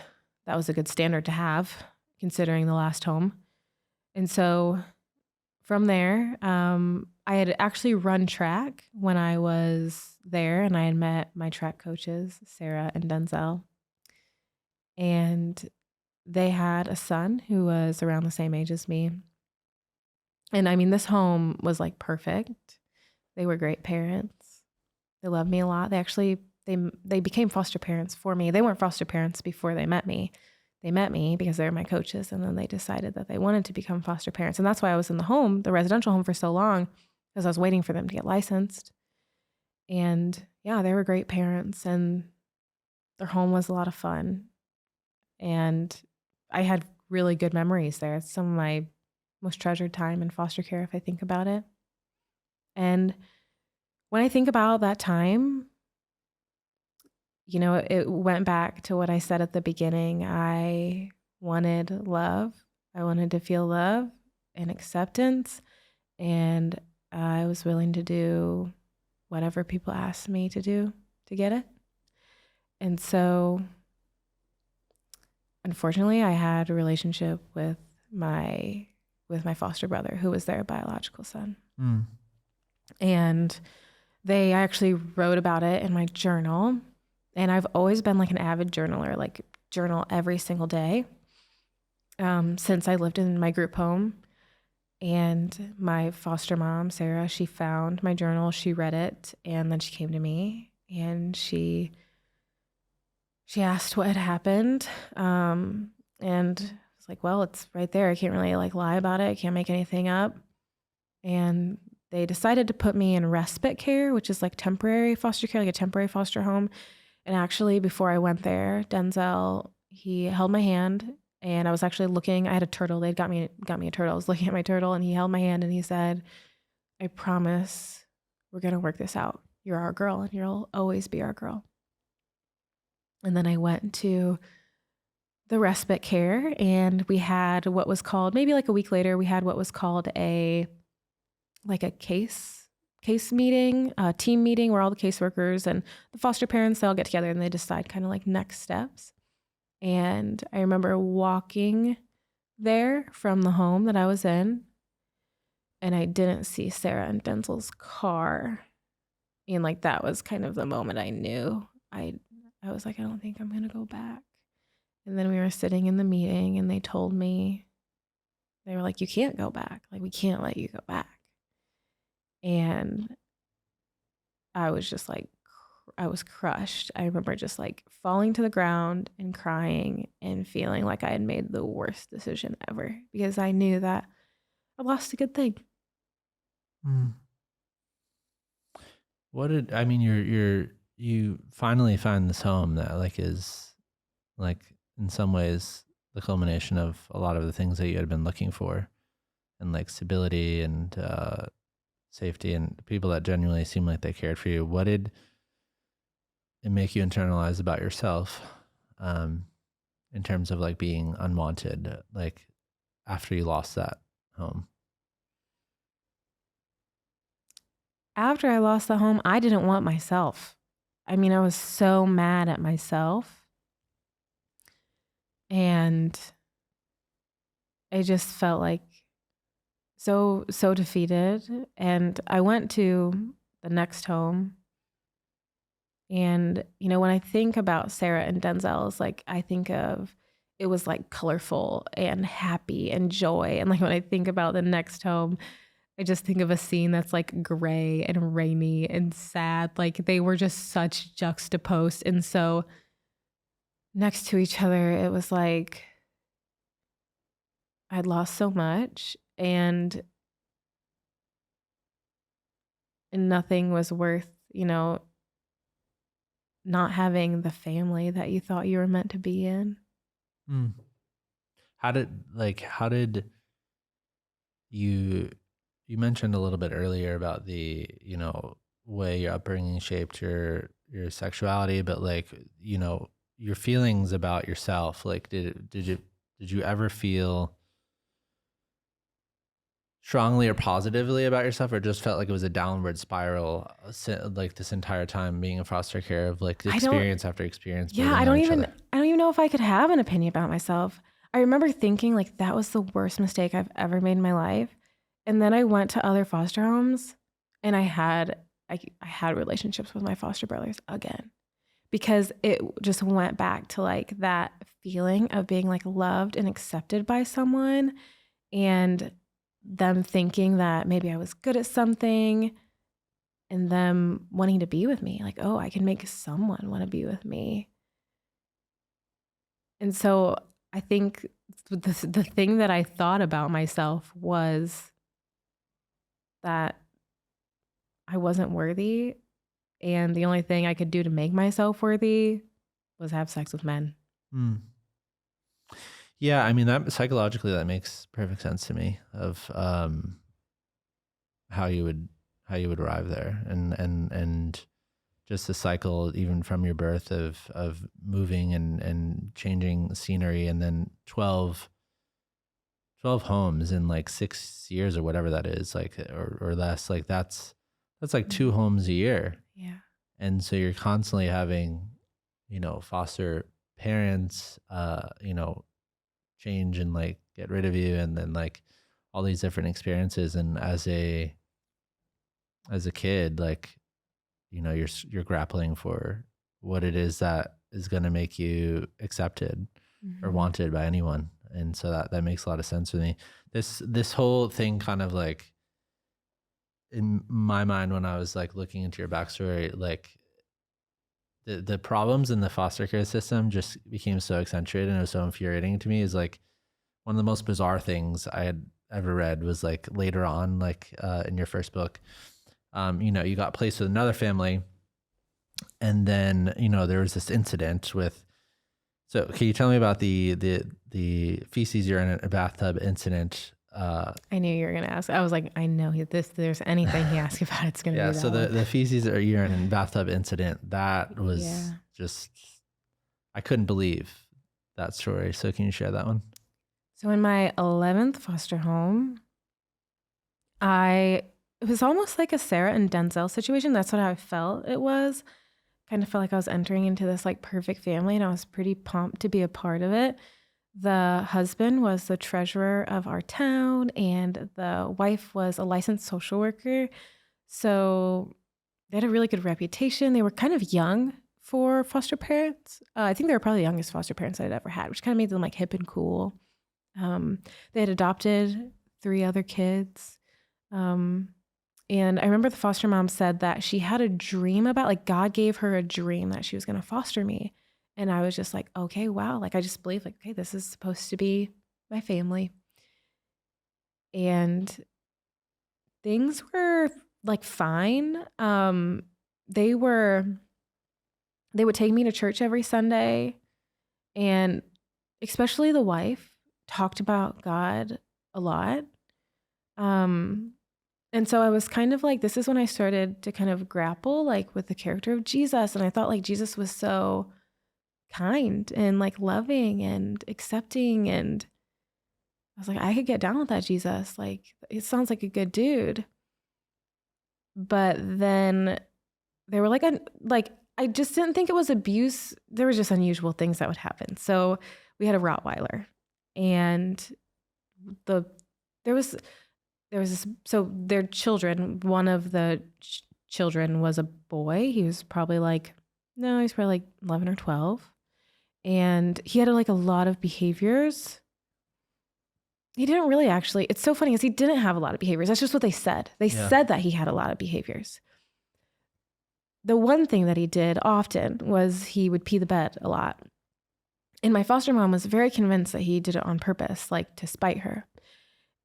that was a good standard to have, considering the last home. And so from there, I had actually run track when I was there, and I had met my track coaches, Sarah and Denzel. And they had a son who was around the same age as me. And I mean, this home was perfect. They were great parents. They loved me a lot. They actually, they became foster parents for me. They weren't foster parents before they met me. They met me because they were my coaches, and then they decided that they wanted to become foster parents. And that's why I was in the residential home for so long, because I was waiting for them to get licensed. And yeah, they were great parents, and their home was a lot of fun. And I had really good memories there. It's some of my most treasured time in foster care, if I think about it. And when I think about that time, it went back to what I said at the beginning. I wanted love. I wanted to feel love and acceptance. And I was willing to do whatever people asked me to do to get it. And so, unfortunately, I had a relationship with my foster brother, who was their biological son. Mm. And I actually wrote about it in my journal. And I've always been an avid journaler, journal every single day since I lived in my group home. And my foster mom, Sarah, she found my journal, she read it, and then she came to me and she asked what had happened. And I was like, well, it's right there. I can't really lie about it. I can't make anything up. And they decided to put me in respite care, which is temporary foster care, a temporary foster home. And actually, before I went there, Denzel, he held my hand, and I was actually looking. I had a turtle. They'd got me a turtle. I was looking at my turtle, and he held my hand, and he said, "I promise we're going to work this out. You're our girl, and you'll always be our girl." And then I went to the respite care, and we had what was called, maybe a week later, we had what was called a case meeting, a team meeting where all the caseworkers and the foster parents, they all get together and they decide kind of next steps. And I remember walking there from the home that I was in, and I didn't see Sarah and Denzel's car. And that was kind of the moment I knew. I was I don't think I'm going to go back. And then we were sitting in the meeting, and they told me, they were you can't go back. We can't let you go back. And I was just I was crushed. I remember just falling to the ground and crying and feeling like I had made the worst decision ever, because I knew that I lost a good thing. Mm. You finally find this home that is in some ways the culmination of a lot of the things that you had been looking for, and stability and safety and people that genuinely seem like they cared for you. What did it make you internalize about yourself in terms of being unwanted, after you lost that home? After I lost the home, I didn't want myself. I mean, I was so mad at myself. And I just felt so defeated. And I went to the next home. And, when I think about Sarah and Denzel's, I think of, it was colorful and happy and joy. And when I think about the next home, I just think of a scene that's like gray and rainy and sad. Like they were just such juxtaposed. And so next to each other, it was like I'd lost so much and nothing was worth, not having the family that you thought you were meant to be in. Mm. How did you mentioned a little bit earlier about the, way your upbringing shaped your sexuality, but like, your feelings about yourself, like did you ever feel strongly or positively about yourself, or just felt like it was a downward spiral, like this entire time being in foster care of like experience after experience? Yeah, I don't even know if I could have an opinion about myself. I remember thinking like that was the worst mistake I've ever made in my life. And then I went to other foster homes and I had relationships with my foster brothers again, because it just went back to like that feeling of being like loved and accepted by someone, and them thinking that maybe I was good at something, and them wanting to be with me. Like, oh, I can make someone want to be with me. And so I think the thing that I thought about myself was that I wasn't worthy. And the only thing I could do to make myself worthy was have sex with men. Mm. Yeah, I mean, that psychologically, that makes perfect sense to me of how you would arrive there, and just the cycle even from your birth of moving and changing scenery, and then 12 homes in like 6 years or whatever that is, like or less, like that's like 2 homes a year. Yeah. And so you're constantly having, foster parents, change and like get rid of you, and then like all these different experiences. And as a kid, like, you're grappling for what it is that is going to make you accepted or wanted by anyone. And so that makes a lot of sense for me. This whole thing kind of like, in my mind, when I was like looking into your backstory, like the problems in the foster care system just became so accentuated, and it was so infuriating to me. Is like one of the most bizarre things I had ever read was like later on, like in your first book, you got placed with another family, and then there was this incident with. So can you tell me about the feces urine in a bathtub incident? I knew you were going to ask. I was like, I know there's anything he asks about, it's going to be that so one. the feces or urine in bathtub incident, that was just, I couldn't believe that story. So can you share that one? So in my 11th foster home, it was almost like a Sarah and Denzel situation. That's what I felt it was. Kind of felt like I was entering into this like perfect family, and I was pretty pumped to be a part of it. The husband was the treasurer of our town, and the wife was a licensed social worker. So they had a really good reputation. They were kind of young for foster parents. I think they were probably the youngest foster parents I'd ever had, which kind of made them like hip and cool. They had adopted 3 other kids. And I remember the foster mom said that she had a dream about, like, God gave her a dream that she was going to foster me. And I was just like, okay, wow. Like, I just believe, like, okay, this is supposed to be my family. And things were like fine. They would take me to church every Sunday, and especially the wife talked about God a lot. And so I was kind of like, this is when I started to kind of grapple like with the character of Jesus. And I thought like Jesus was so kind and like loving and accepting. And I was like, I could get down with that Jesus. Like, it sounds like a good dude. But then they were like, I just didn't think it was abuse. There was just unusual things that would happen. So we had a Rottweiler, and there was this, so their children, one of the children was a boy. He was probably like 11 or 12. And he had like a lot of behaviors. He didn't really actually. It's so funny because he didn't have a lot of behaviors. That's just what they said. They said that he had a lot of behaviors. The one thing that he did often was he would pee the bed a lot. And my foster mom was very convinced that he did it on purpose, like to spite her.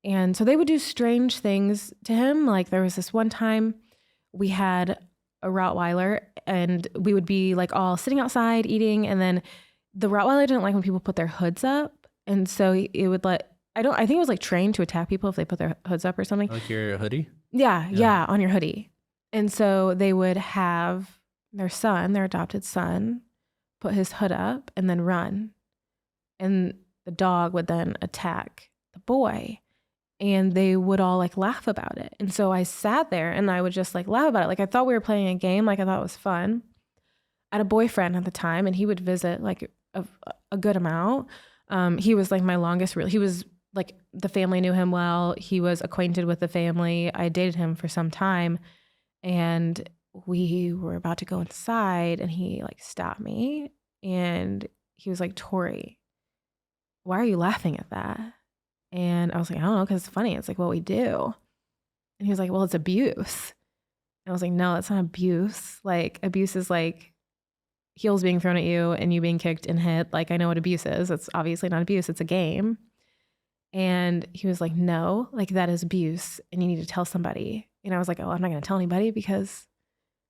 And so they would do strange things to him. Like there was this one time we had a Rottweiler and we would be like all sitting outside eating. And then the Rottweiler didn't like when people put their hoods up. And so it would I think it was like trained to attack people if they put their hoods up or something. Like your hoodie? Yeah, on your hoodie. And so they would have their adopted son, put his hood up and then run. And the dog would then attack the boy. And they would all like laugh about it. And so I sat there and I would just like laugh about it. Like I thought we were playing a game, like I thought it was fun. I had a boyfriend at the time and he would visit like a good amount. He was like my longest, he was like, the family knew him well. He was acquainted with the family. I dated him for some time and we were about to go inside and he like stopped me and he was like, Tori, why are you laughing at that? And I was like, I don't know, because it's funny. It's like what we do. And he was like, well, it's abuse. And I was like, no, that's not abuse. Like abuse is like heels being thrown at you and you being kicked and hit. Like I know what abuse is. It's obviously not abuse. It's a game. And he was like, no, like that is abuse and you need to tell somebody. And I was like, oh, I'm not going to tell anybody because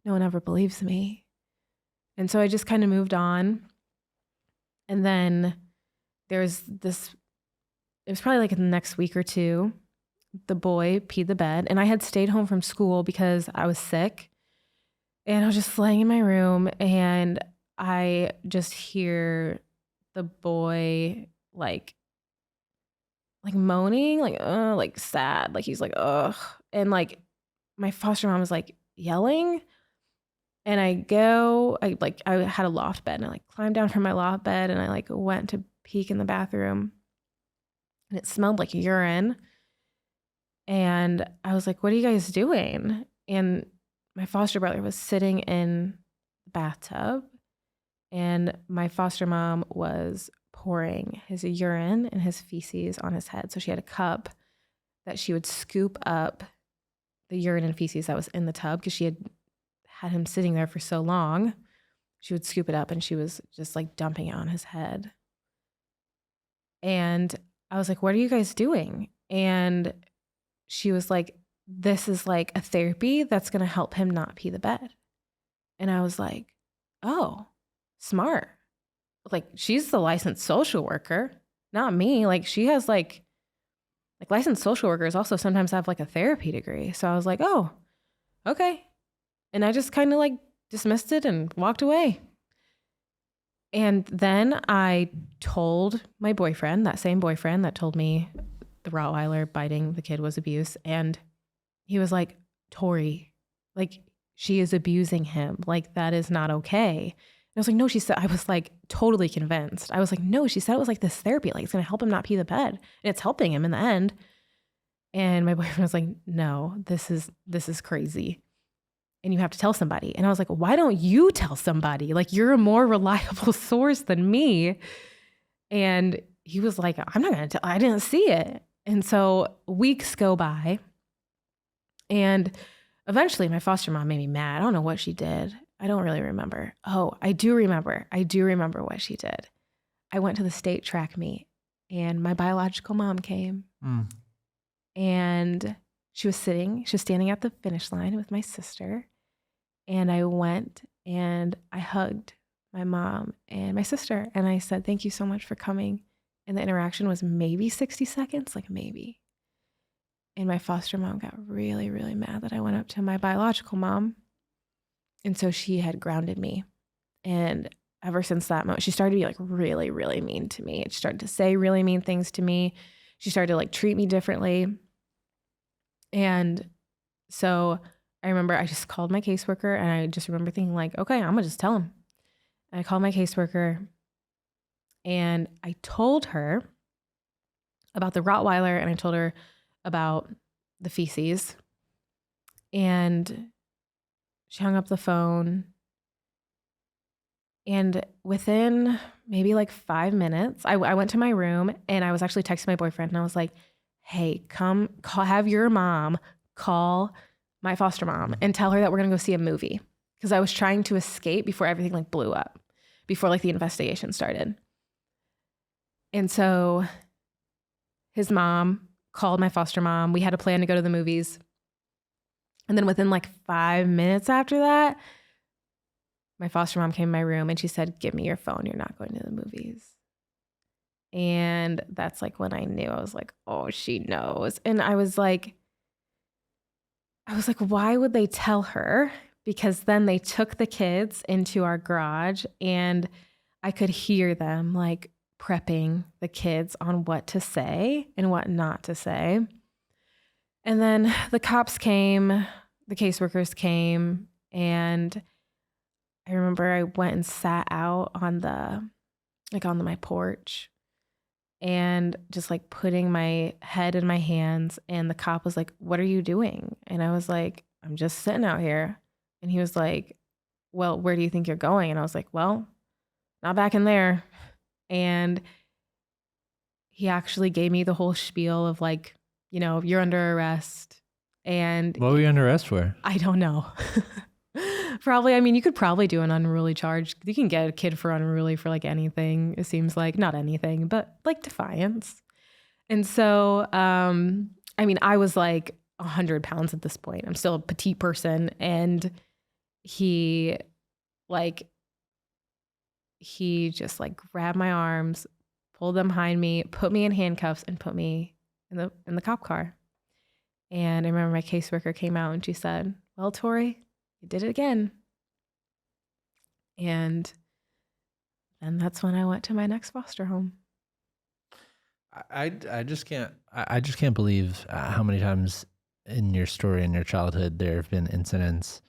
no one ever believes me. And so I just kind of moved on. And then there's this, it was probably like in the next week or two, the boy peed the bed and I had stayed home from school because I was sick and I was just laying in my room and I just hear the boy like moaning, like sad, like he's like, ugh. And like my foster mom was like yelling and I had a loft bed and I like climbed down from my loft bed and I like went to peek in the bathroom and it smelled like urine. And I was like, what are you guys doing? And my foster brother was sitting in the bathtub and my foster mom was pouring his urine and his feces on his head. So she had a cup that she would scoop up the urine and feces that was in the tub because she had him sitting there for so long. She would scoop it up and she was just like dumping it on his head. And I was like, what are you guys doing? And she was like, this is like a therapy that's going to help him not pee the bed. And I was like, oh, smart. Like she's the licensed social worker, not me. Like she has like licensed social workers also sometimes have like a therapy degree. So I was like, oh, okay. And I just kind of like dismissed it and walked away. And then I told my boyfriend, that same boyfriend that told me the Rottweiler biting the kid was abuse. And he was like, Tori, like she is abusing him. Like that is not okay. And I was like, no, she said, I was like totally convinced. I was like, no, she said it was like this therapy, like it's going to help him not pee the bed. And it's helping him in the end. And my boyfriend was like, no, this is crazy. And you have to tell somebody. And I was like, why don't you tell somebody? Like you're a more reliable source than me. And he was like, I'm not going to tell, I didn't see it. And so weeks go by and eventually my foster mom made me mad. I don't know what she did. I don't really remember. Oh, I do remember what she did. I went to the state track meet and my biological mom came and she was standing at the finish line with my sister. And I went and I hugged my mom and my sister. And I said, thank you so much for coming. And the interaction was maybe 60 seconds, like maybe. And my foster mom got really, really mad that I went up to my biological mom. And so she had grounded me. And ever since that moment, she started to be like really, really mean to me. She started to say really mean things to me. She started to like treat me differently. And so I remember I just called my caseworker and I just remember thinking like, okay, I'm gonna just tell him. And I called my caseworker and I told her about the Rottweiler and I told her about the feces. And she hung up the phone. And within maybe like 5 minutes, I went to my room and I was actually texting my boyfriend and I was like, hey, have your mom call my foster mom and tell her that we're going to go see a movie. Because I was trying to escape before everything like blew up, before like the investigation started. And so his mom called my foster mom. We had a plan to go to the movies. And then within like 5 minutes after that, my foster mom came in my room and she said, give me your phone. You're not going to the movies. And that's like when I knew. I was like, oh, she knows. And I was like, why would they tell her? Because then they took the kids into our garage and I could hear them like prepping the kids on what to say and what not to say. And then the cops came, the caseworkers came, and I remember I went and sat out on my porch and just like putting my head in my hands. And the cop was like, what are you doing? And I was like, I'm just sitting out here. And he was like, well, where do you think you're going? And I was like, well, not back in there. And he actually gave me the whole spiel of like, you know, you're under arrest. And what were you under arrest for? I don't know. Probably, I mean, you could probably do an unruly charge. You can get a kid for unruly for like anything. It seems like not anything, but like defiance. And so, I mean, I was like 100 pounds at this point. I'm still a petite person. And he just like grabbed my arms, pulled them behind me, put me in handcuffs, and put me in the cop car. And I remember my caseworker came out and she said, well, Tori, you did it again. And then that's when I went to my next foster home. I just can't believe how many times in your story, in your childhood, there have been incidents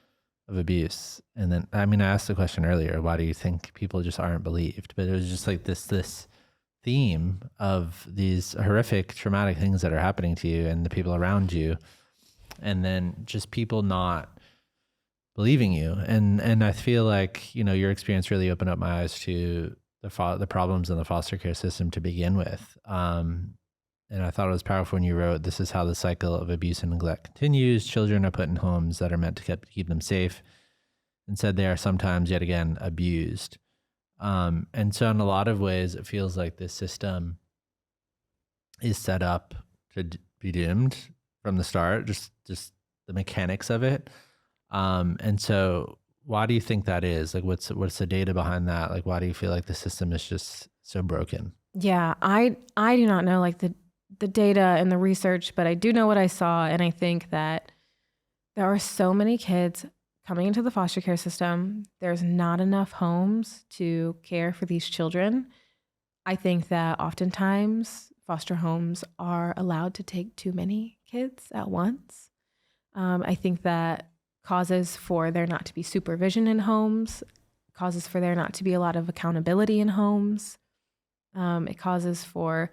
of abuse. And then, I mean, I asked the question earlier, why do you think people just aren't believed? But it was just like this theme of these horrific, traumatic things that are happening to you and the people around you. And then just people not believing you. And I feel like, you know, your experience really opened up my eyes to the problems in the foster care system to begin with. And I thought it was powerful when you wrote, this is how the cycle of abuse and neglect continues. Children are put in homes that are meant to keep them safe, and said they are sometimes yet again abused. And so in a lot of ways, it feels like this system is set up to be doomed from the start, just the mechanics of it. And so why do you think that is? Like, what's the data behind that? Like, why do you feel like the system is just so broken? Yeah, I do not know like the data and the research, but I do know what I saw. And I think that there are so many kids coming into the foster care system. There's not enough homes to care for these children. I think that oftentimes foster homes are allowed to take too many kids at once. I think that causes for there not to be supervision in homes, causes for there not to be a lot of accountability in homes. It causes for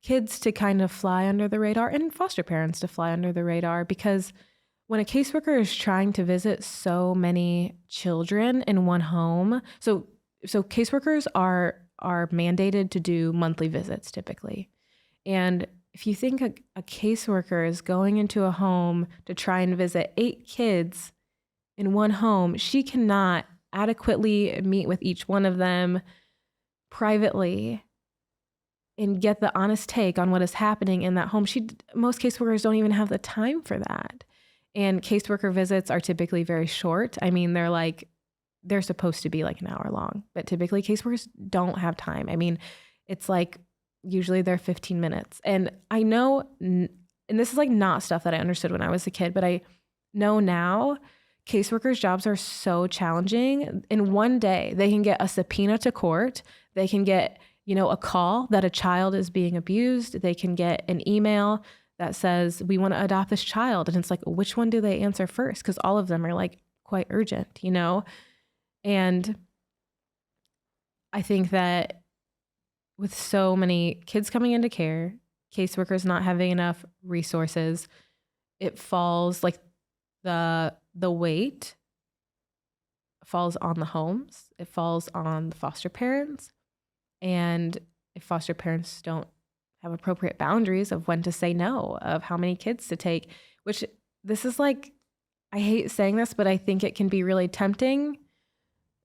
kids to kind of fly under the radar and foster parents to fly under the radar, because when a caseworker is trying to visit so many children in one home, so caseworkers are mandated to do monthly visits typically. And if you think a caseworker is going into a home to try and visit 8 kids in one home, she cannot adequately meet with each one of them privately and get the honest take on what is happening in that home. Most caseworkers don't even have the time for that. And caseworker visits are typically very short. I mean, they're supposed to be like an hour long, but typically caseworkers don't have time. I mean, it's like usually they're 15 minutes. And I know, and this is like not stuff that I understood when I was a kid, but I know now caseworkers' jobs are so challenging. In one day, they can get a subpoena to court. They can get, a call that a child is being abused. They can get an email that says, we want to adopt this child. And it's like, which one do they answer first? Because all of them are like quite urgent, And I think that with so many kids coming into care, caseworkers not having enough resources, it falls like the weight falls on the homes. It falls on the foster parents. And if foster parents don't have appropriate boundaries of when to say no, of how many kids to take, which this is like, I hate saying this, but I think it can be really tempting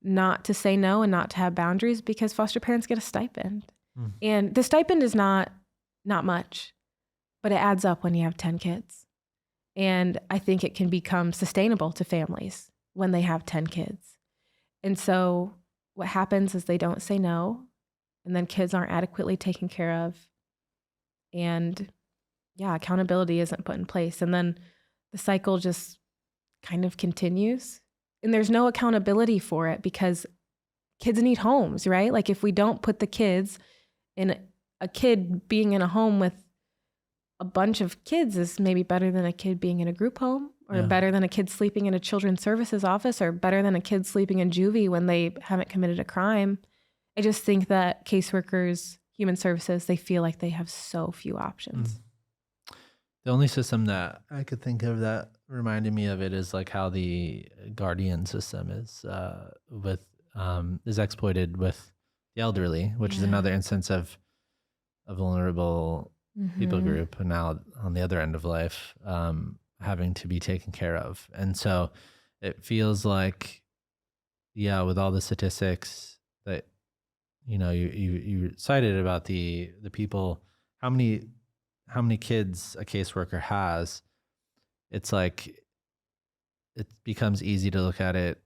not to say no and not to have boundaries because foster parents get a stipend. And the stipend is not much, but it adds up when you have 10 kids. And I think it can become sustainable to families when they have 10 kids. And so what happens is they don't say no, and then kids aren't adequately taken care of. And yeah, accountability isn't put in place. And then the cycle just kind of continues. And there's no accountability for it because kids need homes, right? Like if we don't put the kids in, a kid being in a home with a bunch of kids is maybe better than a kid being in a group home, or better than a kid sleeping in a children's services office, or better than a kid sleeping in juvie when they haven't committed a crime. I just think that caseworkers, human services, they feel like they have so few options. The only system that I could think of that reminded me of it is like how the guardian system is is exploited with the elderly, which is another instance of a vulnerable people group, and now on the other end of life, having to be taken care of. And so it feels like, with all the statistics that, you cited about the people, how many kids a caseworker has, it's like, it becomes easy to look at it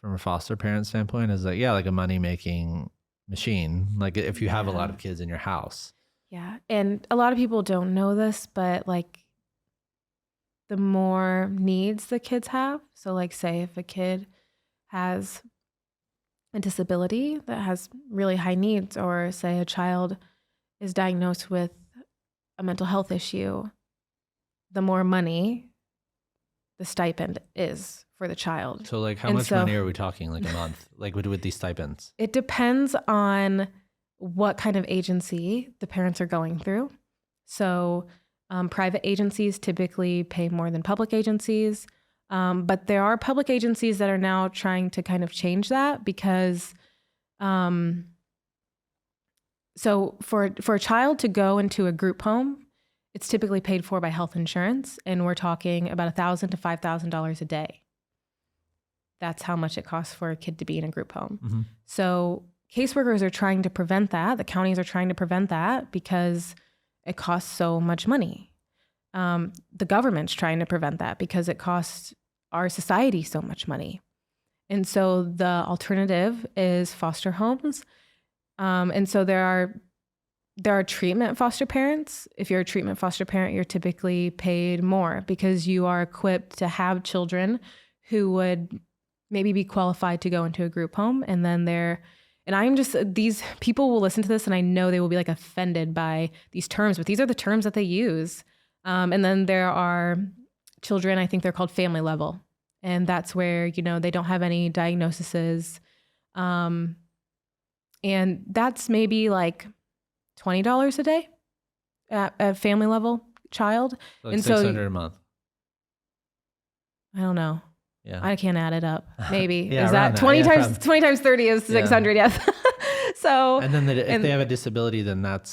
from a foster parent standpoint as like, like a money making machine. Like if you have a lot of kids in your house. Yeah. And a lot of people don't know this, but like the more needs the kids have. So like say if a kid has a disability that has really high needs, or say a child is diagnosed with a mental health issue, the more money the stipend is for the child. So like how much money are we talking, like a month, like with these stipends? It depends on what kind of agency the parents are going through. So private agencies typically pay more than public agencies. But there are public agencies that are now trying to kind of change that because so for a child to go into a group home, it's typically paid for by health insurance, and we're talking about $1,000 to $5,000 a day. That's how much it costs for a kid to be in a group home. So caseworkers are trying to prevent that. The counties are trying to prevent that because it costs so much money. The government's trying to prevent that because it costs our society so much money. And so the alternative is foster homes. And so there are treatment foster parents. If you're a treatment foster parent, you're typically paid more because you are equipped to have children who would maybe be qualified to go into a group home. And then these people will listen to this and I know they will be like offended by these terms, but these are the terms that they use. And then there are children, I think they're called family level. And that's where, they don't have any diagnoses. And that's maybe like $20 a day at family level child. Like and $600 a month. I don't know. Yeah. I can't add it up. Maybe. Yeah, is that 20 times 20 times 30 is 600? Yes. So and then if they have a disability, then that's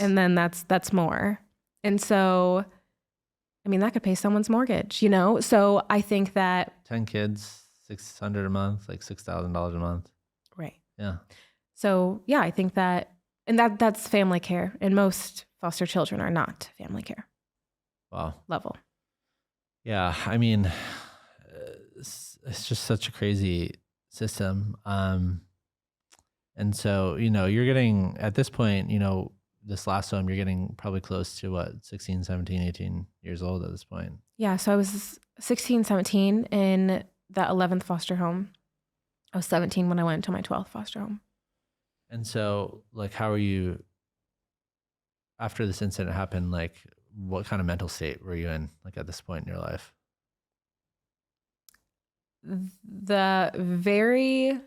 more. And so, I mean, that could pay someone's mortgage, So I think that 10 kids, $600 a month, like $6,000 a month. Right. Yeah. So yeah, I think that, and that's family care, and most foster children are not family care. Wow. Level. Yeah. I mean, it's just such a crazy system. And so, you're getting, at this point, this last home, you're getting probably close to 16, 17, 18 years old at this point. Yeah. So I was 16, 17 in that 11th foster home. I was 17 when I went to my 12th foster home. And so, like, how are you, after this incident happened, like, what kind of mental state were you in, like, at this point in your life? The very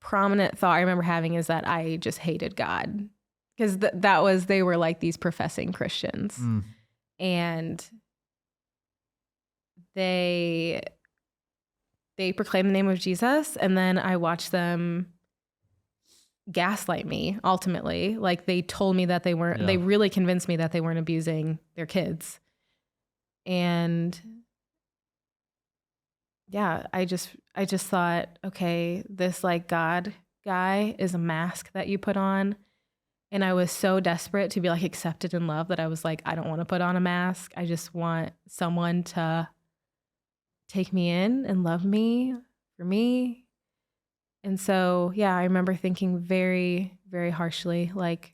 prominent thought I remember having is that I just hated God, because they were like these professing Christians. And they proclaimed the name of Jesus. And then I watched them gaslight me ultimately. Like they told me that they weren't, they really convinced me that they weren't abusing their kids. And yeah, I just thought, okay, this like God guy is a mask that you put on. And I was so desperate to be like accepted and loved that I was like, I don't want to put on a mask. I just want someone to take me in and love me for me. And so, yeah, I remember thinking very, very harshly, like,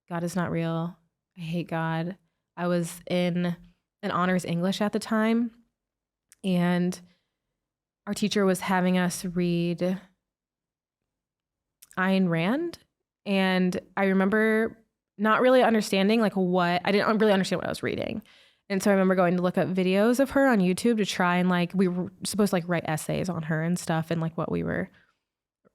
God is not real. I hate God. I was in an honors English at the time, and our teacher was having us read Ayn Rand. And I remember not really understanding like what, I didn't really understand what I was reading. And so I remember going to look up videos of her on YouTube to try and like, we were supposed to like write essays on her and stuff. And like what we were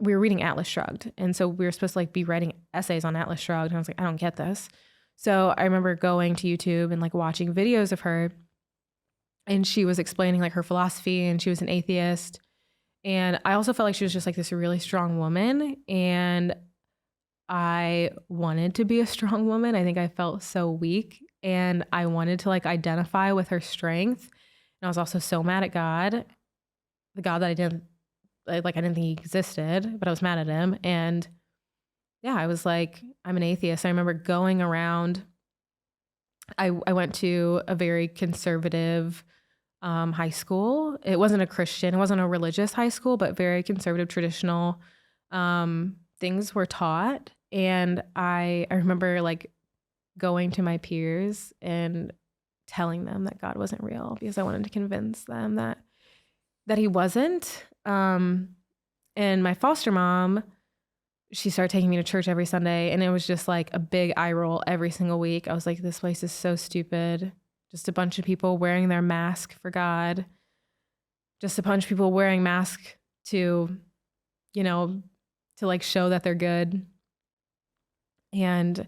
reading Atlas Shrugged. And so we were supposed to like be writing essays on Atlas Shrugged. And I was like, I don't get this. So I remember going to YouTube and like watching videos of her, and she was explaining like her philosophy, and she was an atheist. And I also felt like she was just like this really strong woman. And I wanted to be a strong woman. I think I felt so weak, and I wanted to like identify with her strength. And I was also so mad at God, the God that I didn't think he existed, but I was mad at him. And yeah, I was like, I'm an atheist. I remember going around, I went to a very conservative high school. It wasn't a Christian, it wasn't a religious high school, but very conservative, traditional things were taught. And I remember like going to my peers and telling them that God wasn't real, because I wanted to convince them that he wasn't. And my foster mom, she started taking me to church every Sunday, and it was just like a big eye roll every single week. I was like, this place is so stupid. Just a bunch of people wearing their mask for God. Just a bunch of people wearing masks to, to like show that they're good. And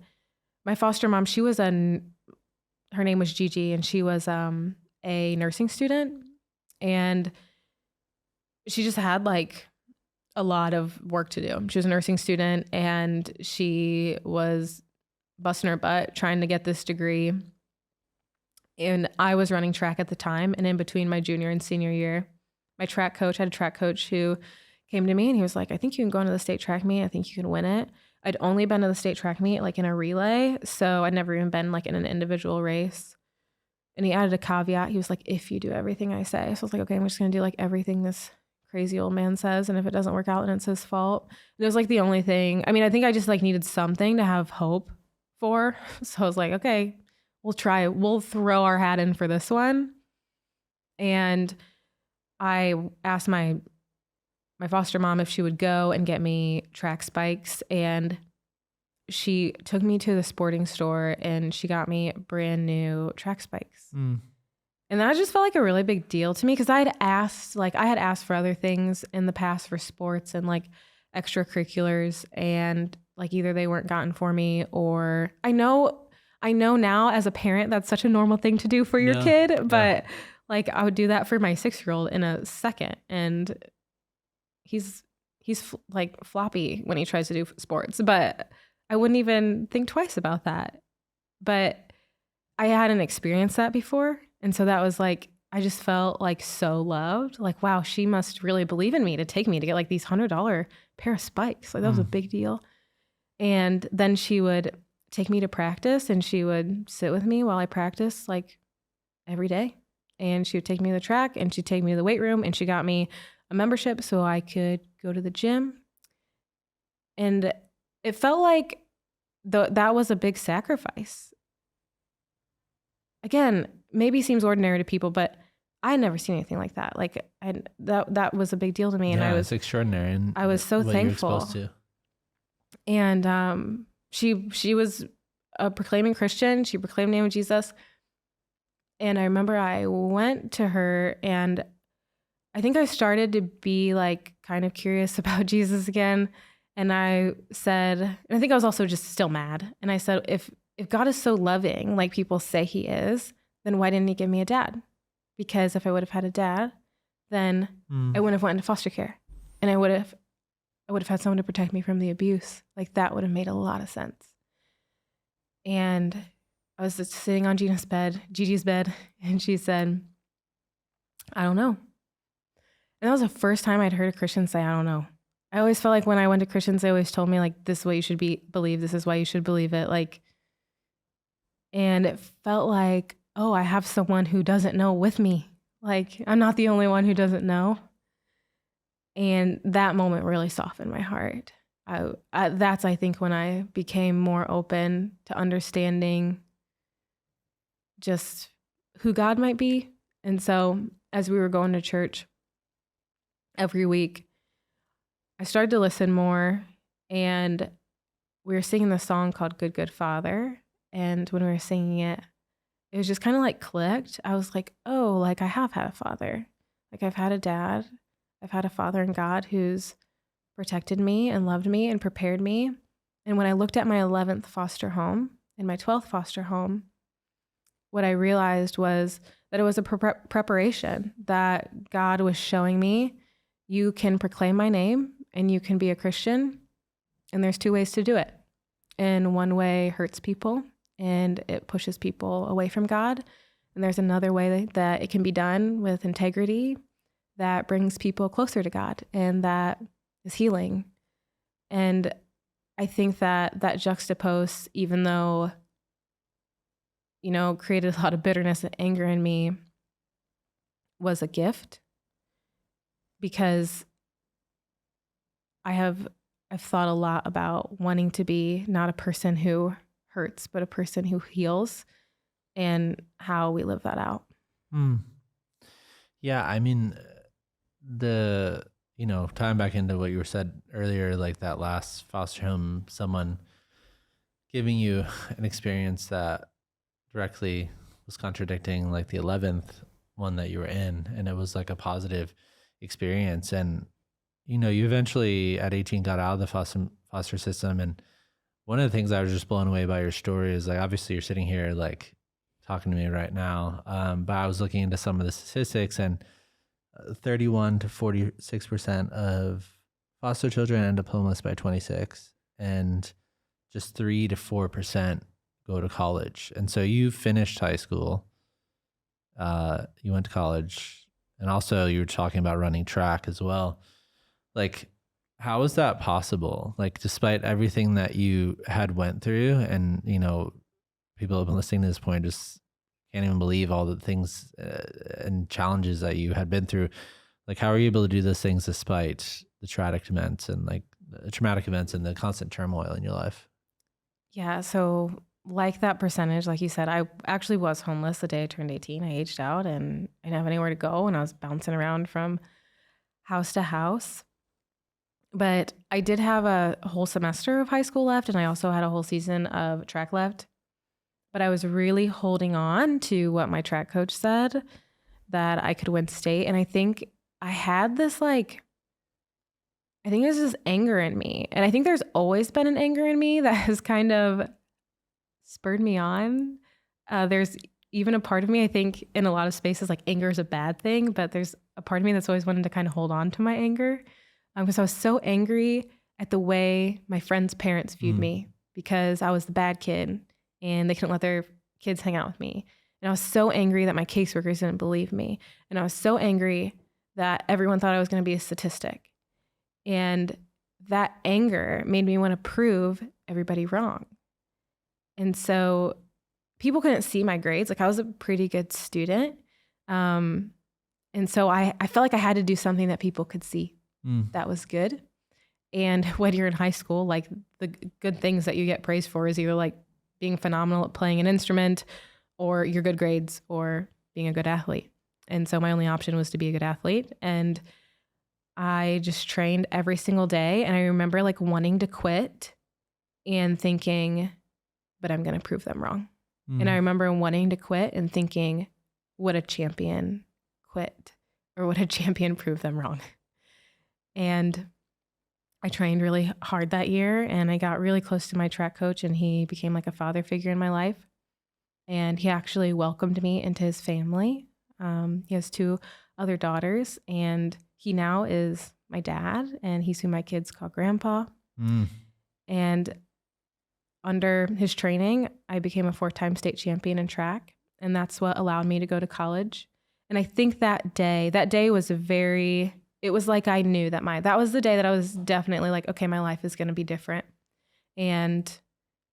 my foster mom, her name was Gigi, and she was a nursing student, and she just had like a lot of work to do. She was a nursing student, and she was busting her butt trying to get this degree. And I was running track at the time. And in between my junior and senior year, my track coach, I had a track coach who came to me, and he was like, I think you can go into the state track meet. I think you can win it. I'd only been to the state track meet like in a relay. So I'd never even been like in an individual race. And he added a caveat. He was like, if you do everything I say. So I was like, okay, I'm just going to do like everything this crazy old man says. And if it doesn't work out, then it's his fault. And it was like the only thing. I mean, I think I just like needed something to have hope for. So I was like, okay, we'll try. We'll throw our hat in for this one. And I asked my foster mom if she would go and get me track spikes. And she took me to the sporting store, and she got me brand new track spikes. And that just felt like a really big deal to me, because I had asked for other things in the past for sports and like extracurriculars, and like either they weren't gotten for me, or I know now as a parent that's such a normal thing to do for your kid, but like I would do that for my 6-year-old in a second, and he's like floppy when he tries to do sports, but I wouldn't even think twice about that. But I hadn't experienced that before. And so that was like, I just felt like so loved. Like, wow, she must really believe in me to take me to get like these $100 pair of spikes. Like that was a big deal. And then she would take me to practice, and she would sit with me while I practiced like every day. And she would take me to the track, and she'd take me to the weight room, and she got me a membership so I could go to the gym. And it felt like that was a big sacrifice. Again, maybe seems ordinary to people, but I had never seen anything like that. Like that was a big deal to me, and it's extraordinary. And I was so thankful. You're supposed to. And she was a proclaiming Christian. She proclaimed the name of Jesus. And I remember I went to her, and I think I started to be like kind of curious about Jesus again. And I said, and I think I was also just still mad. And I said, if God is so loving, like people say he is, then why didn't he give me a dad? Because if I would have had a dad, then I wouldn't have went into foster care, and I would have I would have had someone to protect me from the abuse. Like that would have made a lot of sense. And I was just sitting on Gigi's bed, and she said, I don't know. And that was the first time I'd heard a Christian say, I don't know. I always felt like when I went to Christians, they always told me like, this is what you should believe. This is why you should believe it. Like, and it felt like, oh, I have someone who doesn't know with me. Like, I'm not the only one who doesn't know. And that moment really softened my heart. That's, I think, when I became more open to understanding just who God might be. And so as we were going to church every week, I started to listen more, and we were singing the song called Good, Good Father. And when we were singing it, it was just kind of like clicked. I was like, oh, like I have had a father. Like I've had a dad. I've had a father in God who's protected me and loved me and prepared me. And when I looked at my 11th foster home and my 12th foster home, what I realized was that it was a preparation, that God was showing me, you can proclaim my name and you can be a Christian. And there's two ways to do it. And one way hurts people and it pushes people away from God. And there's another way that it can be done with integrity that brings people closer to God and that is healing. And I think that juxtapose, even though, created a lot of bitterness and anger in me, was a gift, because I've thought a lot about wanting to be not a person who hurts, but a person who heals, and how we live that out. Yeah, I mean, tying back into what you said earlier, like that last foster home, someone giving you an experience that directly was contradicting like the 11th one that you were in, and it was like a positive experience. And you eventually at 18 got out of the foster system, and one of the things I was just blown away by your story is, like, obviously you're sitting here like talking to me right now, but I was looking into some of the statistics, and 31 to 46% of foster children end up homeless by 26, and just 3 to 4% go to college. And so you finished high school, you went to college, and also you were talking about running track as well. Like, how is that possible? Like, despite everything that you had went through, and, people have been listening to this point just can't even believe all the things and challenges that you had been through. Like, how are you able to do those things despite the traumatic events and the constant turmoil in your life? Yeah. So like that percentage, like you said, I actually was homeless the day I turned 18. I aged out and I didn't have anywhere to go, and I was bouncing around from house to house. But I did have a whole semester of high school left, and I also had a whole season of track left. But I was really holding on to what my track coach said, that I could win state. And I think I had this I think there's this anger in me. And I think there's always been an anger in me that has kind of spurred me on. There's even a part of me, I think in a lot of spaces, like anger is a bad thing, but there's a part of me that's always wanted to kind of hold on to my anger. Because I was so angry at the way my friends' parents viewed me, because I was the bad kid and they couldn't let their kids hang out with me. And I was so angry that my caseworkers didn't believe me. And I was so angry that everyone thought I was going to be a statistic. And that anger made me want to prove everybody wrong. And so people couldn't see my grades. Like, I was a pretty good student. And so I felt like I had to do something that people could see that was good. And when you're in high school, like, the good things that you get praised for is either like being phenomenal at playing an instrument, or your good grades, or being a good athlete. And so my only option was to be a good athlete. And I just trained every single day. And I remember like wanting to quit and thinking, but I'm going to prove them wrong. And I remember wanting to quit and thinking, would a champion quit, or would a champion prove them wrong? And I trained really hard that year, and I got really close to my track coach, and he became like a father figure in my life. And he actually welcomed me into his family. He has 2 other daughters, and he now is my dad, and he's who my kids call grandpa. Mm. And under his training, I became a 4-time state champion in track. And that's what allowed me to go to college. And I think that day was it was like I knew that was the day that I was definitely like, okay, my life is going to be different. And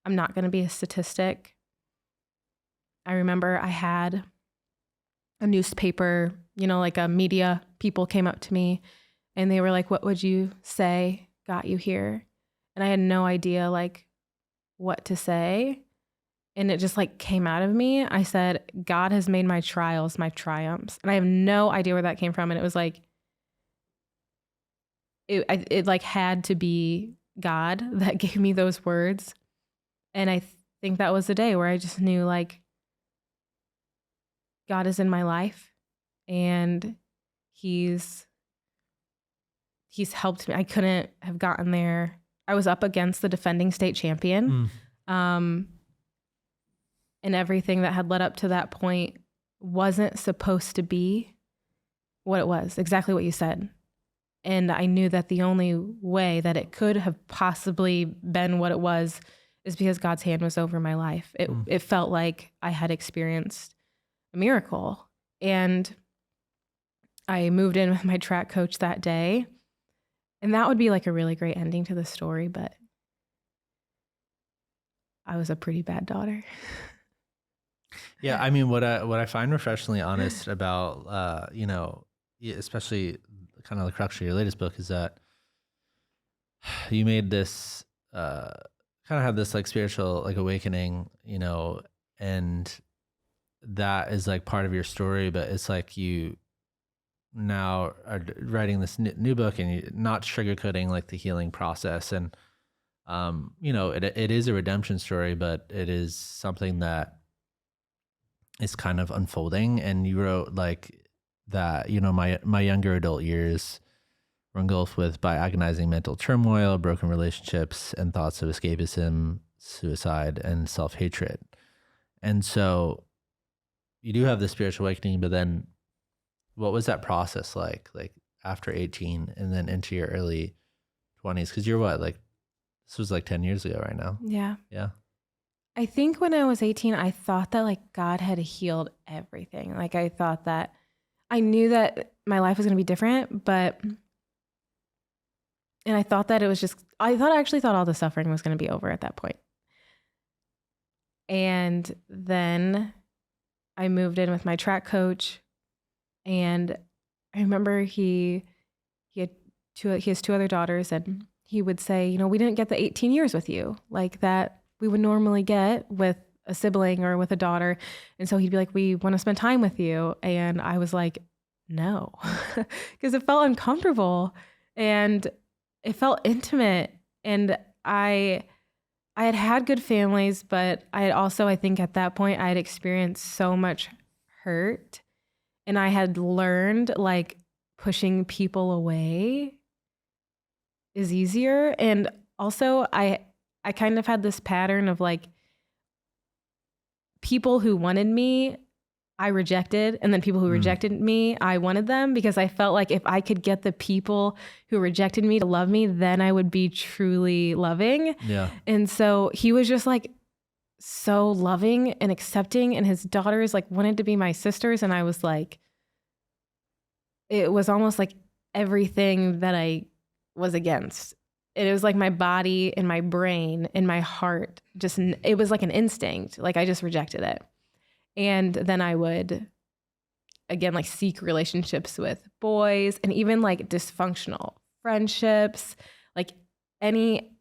I'm not going to be a statistic. I remember I had a newspaper, like a media people came up to me and they were like, what would you say got you here? And I had no idea like what to say. And it just like came out of me. I said, God has made my trials my triumphs. And I have no idea where that came from. And it was like, it like had to be God that gave me those words. And I think that was the day where I just knew like God is in my life and he's helped me. I couldn't have gotten there. I was up against the defending state champion. And everything that had led up to that point wasn't supposed to be what it was, exactly what you said. And I knew that the only way that it could have possibly been what it was is because God's hand was over my life. It felt like I had experienced a miracle. And I moved in with my track coach that day. And that would be like a really great ending to the story, but I was a pretty bad daughter. Yeah, I mean, what I find refreshingly honest about, especially kind of the crux of your latest book is that you made this, kind of had this like spiritual like awakening, and that is like part of your story, but it's like you now are writing this new book and you're not sugarcoating like the healing process. And, it is a redemption story, but it is something that is kind of unfolding. And you wrote like that, my younger adult years were engulfed by agonizing mental turmoil, broken relationships, and thoughts of escapism, suicide, and self-hatred. And so you do have the spiritual awakening, but then what was that process like after 18 and then into your early 20s? Because you're what, like, this was like 10 years ago right now. Yeah. Yeah. I think when I was 18, I thought that like God had healed everything. Like I thought that I knew that my life was going to be different, and I thought that I actually thought all the suffering was going to be over at that point. And then I moved in with my track coach, and I remember he has 2 other daughters, and he would say, we didn't get the 18 years with you like that we would normally get with a sibling or with a daughter. And so he'd be like, we want to spend time with you. And I was like, no, because it felt uncomfortable and it felt intimate. And I had good families, but I had also, I think at that point I had experienced so much hurt, and I had learned like pushing people away is easier. And also I kind of had this pattern of like people who wanted me, I rejected. And then people who rejected me, I wanted them, because I felt like if I could get the people who rejected me to love me, then I would be truly loving. Yeah. And so he was just like so loving and accepting, and his daughters like wanted to be my sisters. And I was like, it was almost like everything that I was against. It was like my body and my brain and my heart it was like an instinct. Like I just rejected it. And then I would again, like seek relationships with boys, and even like dysfunctional friendships, like any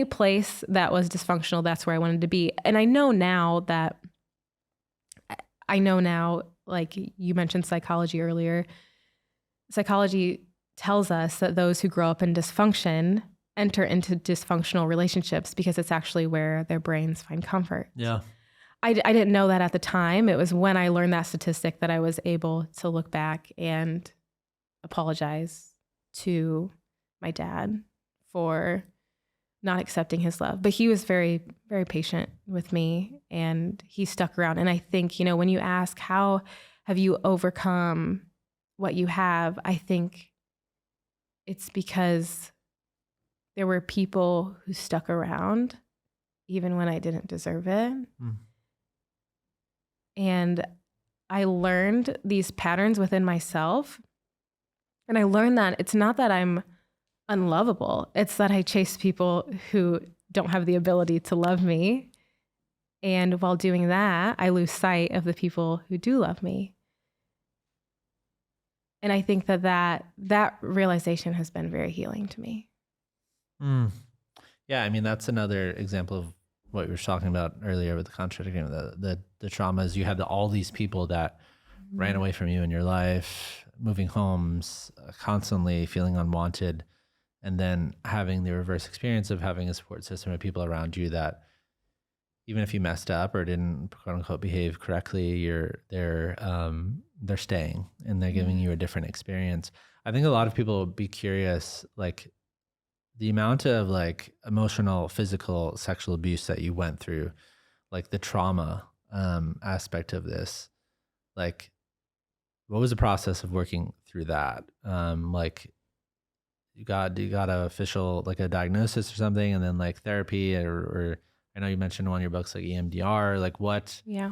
place that was dysfunctional, that's where I wanted to be. And I know now, like you mentioned psychology earlier, psychology tells us that those who grow up in dysfunction enter into dysfunctional relationships because it's actually where their brains find comfort. Yeah. I didn't know that at the time. It was when I learned that statistic that I was able to look back and apologize to my dad for not accepting his love. But he was very, very patient with me, and he stuck around. And I think, when you ask, how have you overcome what you have? I think it's because there were people who stuck around even when I didn't deserve it. And I learned these patterns within myself. And I learned that it's not that I'm unlovable. It's that I chase people who don't have the ability to love me. And while doing that, I lose sight of the people who do love me. And I think that realization has been very healing to me. Yeah, I mean, that's another example of what we were talking about earlier with the contradicting, the traumas. You had all these people that ran away from you in your life, moving homes, constantly feeling unwanted, and then having the reverse experience of having a support system of people around you that even if you messed up or didn't quote unquote behave correctly, they're staying and they're giving you a different experience. I think a lot of people would be curious, like the amount of like emotional, physical, sexual abuse that you went through, like the trauma aspect of this, like what was the process of working through that? Like you got a official, like a diagnosis or something, and then like therapy or I know you mentioned one of your books, like EMDR, like what? Yeah.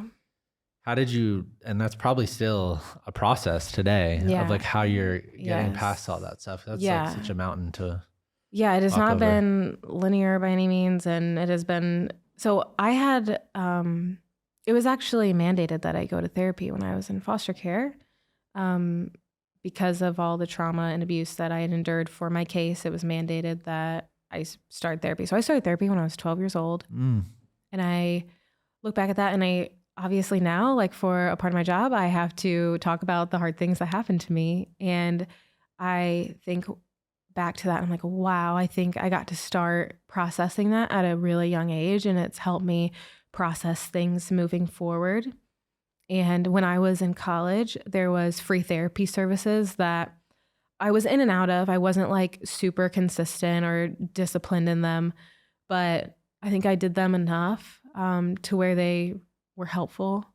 How did you, and that's probably still a process today of like how you're getting past all that stuff. That's like such a mountain to Yeah, it has walk not over. been linear by any means. And it has been, so I had, it was actually mandated that I go to therapy when I was in foster care. Because of all the trauma and abuse that I had endured for my case, it was mandated that I start therapy. So I started therapy when I was 12 years old. And I look back at that and I obviously now, like for a part of my job, I have to talk about the hard things that happened to me. And I think back to that, I'm like, wow, I think I got to start processing that at a really young age. And it's helped me process things moving forward. And when I was in college, there was free therapy services that I was in and out of. I wasn't like super consistent or disciplined in them, but I think I did them enough to where they were helpful.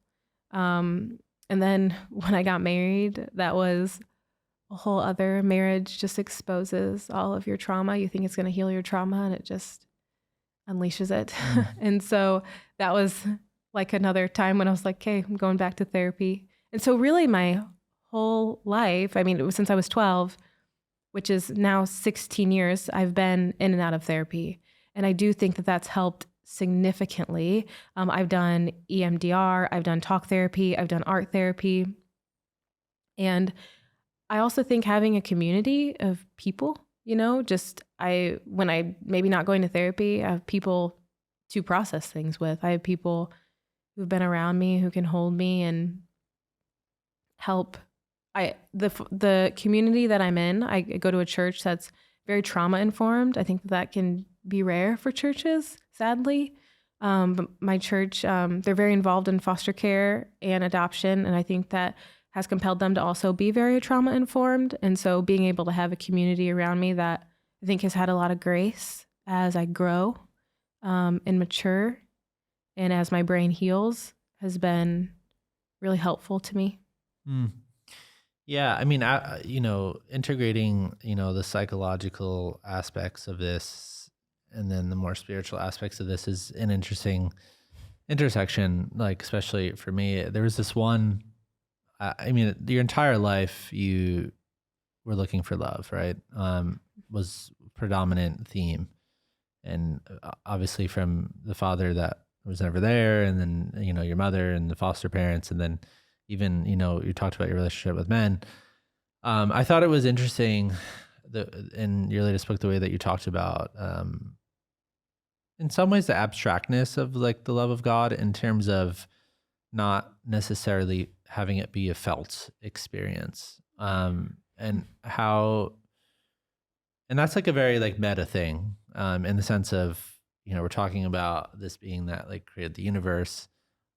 And then when I got married, that was a whole other marriage, just exposes all of your trauma. You think it's going to heal your trauma and it just unleashes it. And so that was like another time when I was like, okay, I'm going back to therapy. And so really my whole life, I mean, it was since I was 12, which is now 16 years, I've been in and out of therapy. And I do think that that's helped significantly. I've done EMDR, I've done talk therapy, I've done art therapy. And I also think having a community of people, you know, when I maybe not going to therapy, I have people to process things with. I have people who've been around me who can hold me and help. The community that I'm in, I go to a church that's very trauma informed. I think that can be rare for churches, sadly. But my church, they're very involved in foster care and adoption. And I think that has compelled them to also be very trauma informed. And so being able to have a community around me that I think has had a lot of grace as I grow and mature and as my brain heals has been really helpful to me. Yeah, I mean, integrating, the psychological aspects of this and then the more spiritual aspects of this is an interesting intersection, like especially for me. There was this one, your entire life you were looking for love, right? Was predominant theme. And obviously from the father that was never there, and then, your mother and the foster parents, and then even, you talked about your relationship with men. I thought it was interesting in your latest book, the way that you talked about, in some ways, the abstractness of like the love of God in terms of not necessarily having it be a felt experience. And that's like a very like meta thing, in the sense of, we're talking about this being that like created the universe,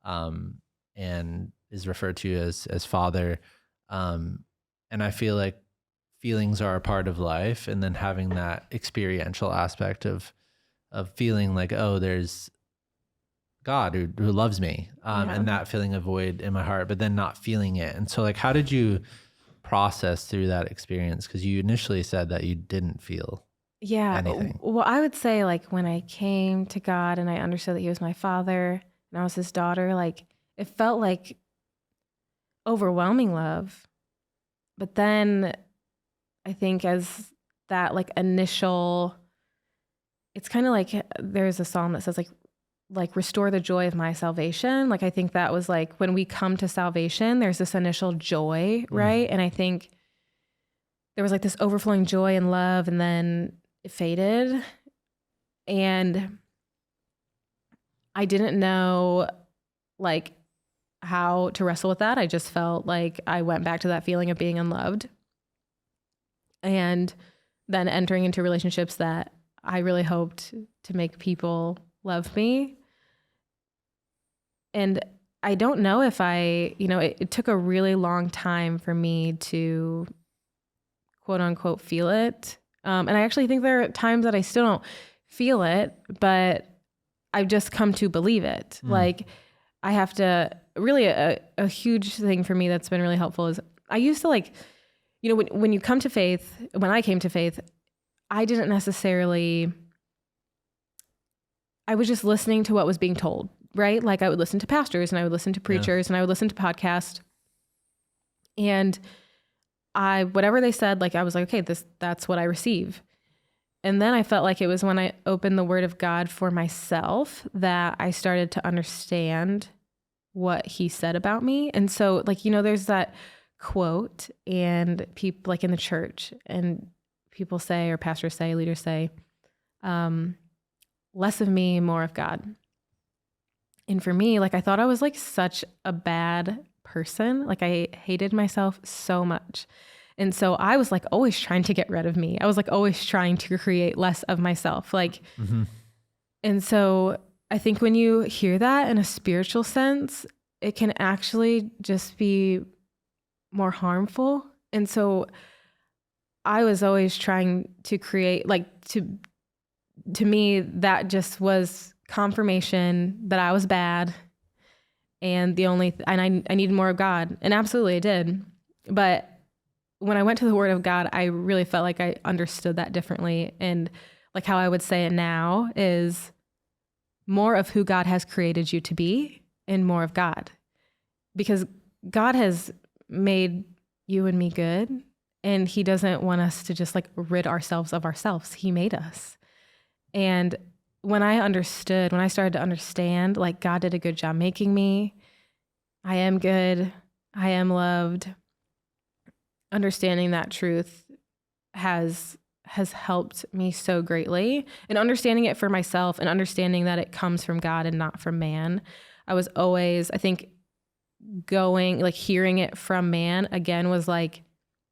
and is referred to as father. And I feel like feelings are a part of life, and then having that experiential aspect of feeling like, oh, there's God who loves me, and that feeling a void in my heart, but then not feeling it. And so like, how did you process through that experience? Because you initially said that you didn't feel Yeah. anything. Well, I would say like when I came to God and I understood that he was my father and I was his daughter, like it felt like overwhelming love. But then I think as that like initial, it's kind of like there's a song that says like restore the joy of my salvation. Like I think that was like when we come to salvation, there's this initial joy, right? And I think there was like this overflowing joy and love, and then it faded. And I didn't know like how to wrestle with that. I just felt like I went back to that feeling of being unloved. And then entering into relationships that I really hoped to make people love me. And I don't know if it took a really long time for me to quote unquote feel it. And I actually think there are times that I still don't feel it, but I've just come to believe it. Like I have to really, a huge thing for me that's been really helpful is I used to like, when you come to faith, when I came to faith, I didn't necessarily, I was just listening to what was being told, right? Like I would listen to pastors and I would listen to preachers and I would listen to podcasts, and whatever they said, like I was like, okay, that's what I receive. And then I felt like it was when I opened the word of God for myself that I started to understand what he said about me. And so like, there's that quote, and people like in the church, and people say, or pastors say, leaders say, less of me, more of God. And for me, like I thought I was like such a bad person. Like I hated myself so much. And so I was like always trying to get rid of me. I was like always trying to create less of myself. Like, and so I think when you hear that in a spiritual sense, it can actually just be more harmful. And so I was always trying to create, like to me, that just was confirmation that I was bad. And I needed more of God. And absolutely I did. But when I went to the word of God, I really felt like I understood that differently. And like how I would say it now is more of who God has created you to be and more of God, because God has made you and me good, and he doesn't want us to just like rid ourselves of ourselves. He made us. And when I started to understand, like God did a good job making me, I am good, I am loved. Understanding that truth has helped me so greatly, and understanding it for myself and understanding that it comes from God and not from man. I was always, I think, hearing it from man again was like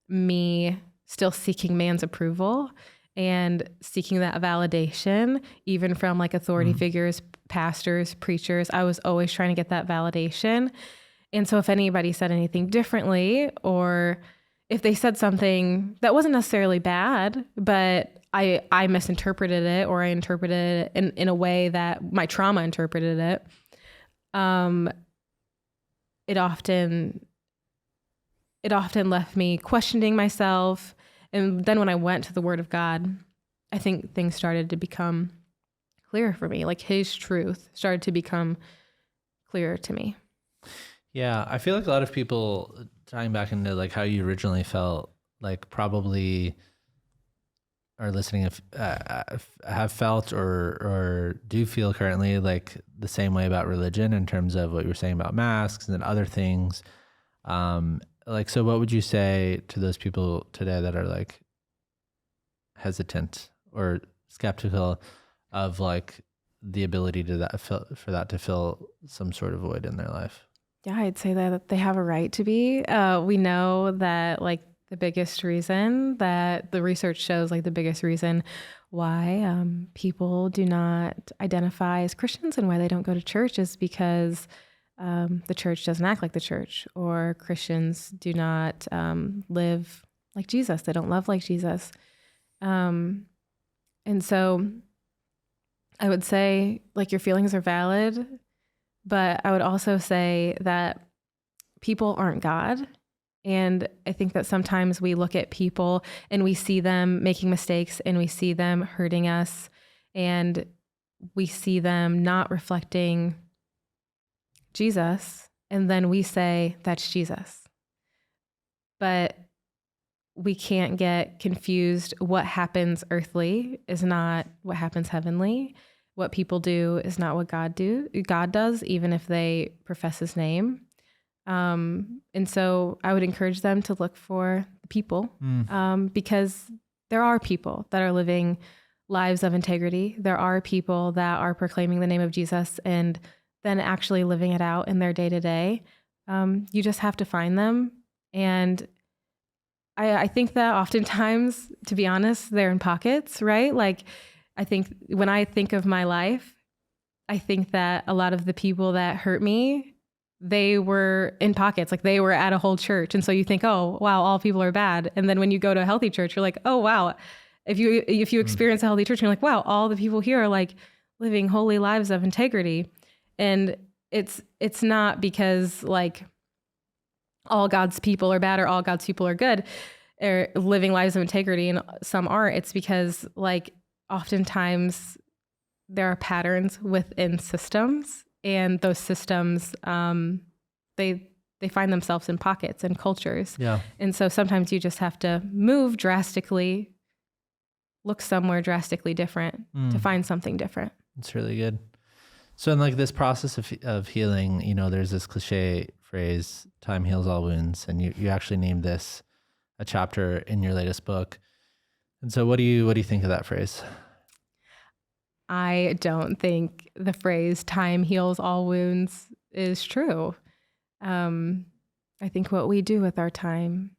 me still seeking man's approval and seeking that validation, even from like authority figures, pastors, preachers. I was always trying to get that validation. And so if anybody said anything differently, or if they said something that wasn't necessarily bad, but I misinterpreted it, or I interpreted it in a way that my trauma interpreted it, it often left me questioning myself. And then when I went to the word of God, I think things started to become clearer for me. Like his truth started to become clearer to me. Yeah, I feel like a lot of people, tying back into like how you originally felt, like probably are listening, have felt or do feel currently like the same way about religion in terms of what you were saying about masks and other things. So what would you say to those people today that are like hesitant or skeptical of like the ability for that to fill some sort of void in their life? Yeah, I'd say that they have a right to be. We know that like the biggest reason that the research shows, like the biggest reason why people do not identify as Christians and why they don't go to church is because the church doesn't act like the church, or Christians do not live like Jesus. They don't love like Jesus. And so I would say like your feelings are valid, but I would also say that people aren't God. And I think that sometimes we look at people and we see them making mistakes and we see them hurting us and we see them not reflecting Jesus. And then we say, that's Jesus. But we can't get confused. What happens earthly is not what happens heavenly. What people do is not what God does, even if they profess his name. And so I would encourage them to look for the people, because there are people that are living lives of integrity. There are people that are proclaiming the name of Jesus and then actually living it out in their day to day. You just have to find them. And I think that oftentimes, to be honest, they're in pockets, right? Like, I think when I think of my life, I think that a lot of the people that hurt me, they were in pockets, like they were at a whole church. And so you think, oh, wow, all people are bad. And then when you go to a healthy church, you're like, oh, wow. If you experience a healthy church, you're like, wow, all the people here are like living holy lives of integrity. And it's not because like all God's people are bad or all God's people are good or living lives of integrity and some aren't. It's because like oftentimes there are patterns within systems, and those systems, they find themselves in pockets and cultures. Yeah. And so sometimes you just have to move drastically, look somewhere drastically different to find something different. It's really good. So in like this process of healing, you know, there's this cliche phrase, time heals all wounds. And you actually named this a chapter in your latest book. And so what do you think of that phrase? I don't think the phrase time heals all wounds is true. I think what we do with our time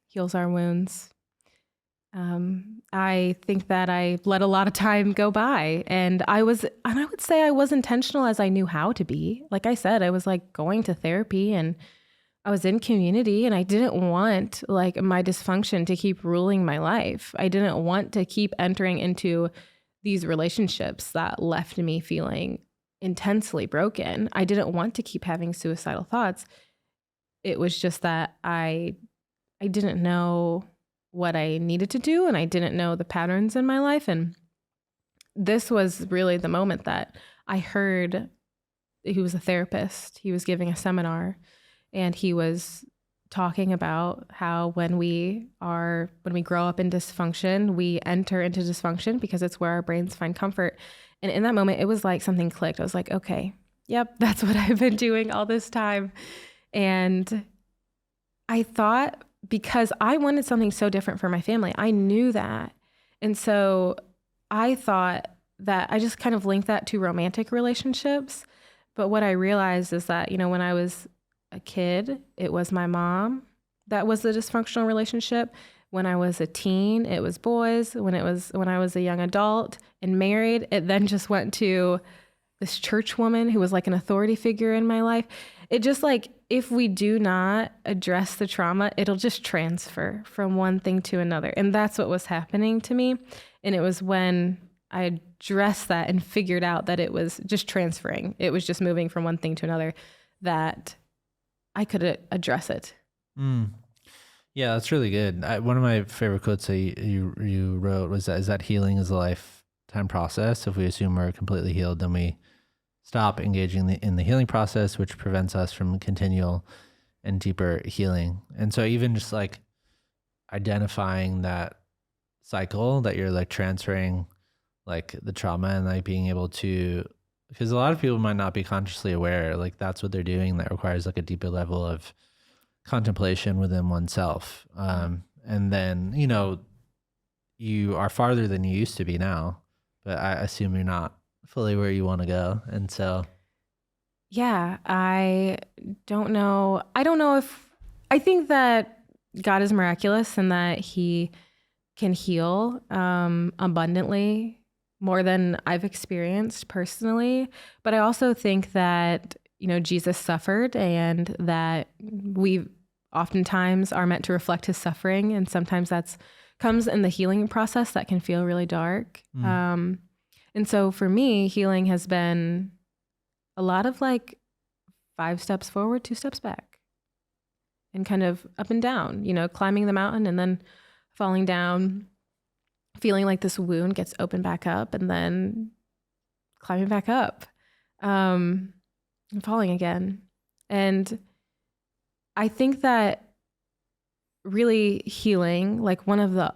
heals our wounds. I think that I let a lot of time go by, and I would say I was intentional as I knew how to be. Like I said, I was like going to therapy and I was in community, and I didn't want like my dysfunction to keep ruling my life. I didn't want to keep entering into these relationships that left me feeling intensely broken. I didn't want to keep having suicidal thoughts. It was just that I didn't know what I needed to do, and I didn't know the patterns in my life. And this was really the moment that I heard he was a therapist. He was giving a seminar, and he was talking about how when we grow up in dysfunction, we enter into dysfunction because it's where our brains find comfort. And in that moment, it was like something clicked. I was like, okay, yep, that's what I've been doing all this time. And I thought, because I wanted something so different for my family, I knew that. And so I thought that I just kind of linked that to romantic relationships. But what I realized is that, you know, when I was a kid, it was my mom that was the dysfunctional relationship. When I was a teen, it was boys. When I was a young adult and married, it then just went to this church woman who was like an authority figure in my life. It just like, if we do not address the trauma, it'll just transfer from one thing to another. And that's what was happening to me. And it was when I addressed that and figured out that it was just transferring. It was just moving from one thing to another, that I could address it. Yeah, that's really good. One of my favorite quotes that you wrote was that healing is a lifetime process. If we assume we're completely healed, then we stop engaging in the healing process, which prevents us from continual and deeper healing. And so even just like identifying that cycle that you're like transferring like the trauma and like being able to, because a lot of people might not be consciously aware, like that's what they're doing. That requires like a deeper level of contemplation within oneself. And then, you know, you are farther than you used to be now, but I assume you're not fully where you want to go. And so, yeah, I don't know. I think that God is miraculous and that he can heal abundantly, more than I've experienced personally. But I also think that, you know, Jesus suffered, and that we oftentimes are meant to reflect his suffering. And sometimes that's comes in the healing process that can feel really dark. And so for me, healing has been a lot of like 5 steps forward, 2 steps back. and kind of up and down, climbing the mountain and then falling down, feeling like this wound gets opened back up and then climbing back up, and falling again. And I think that really healing, like one of the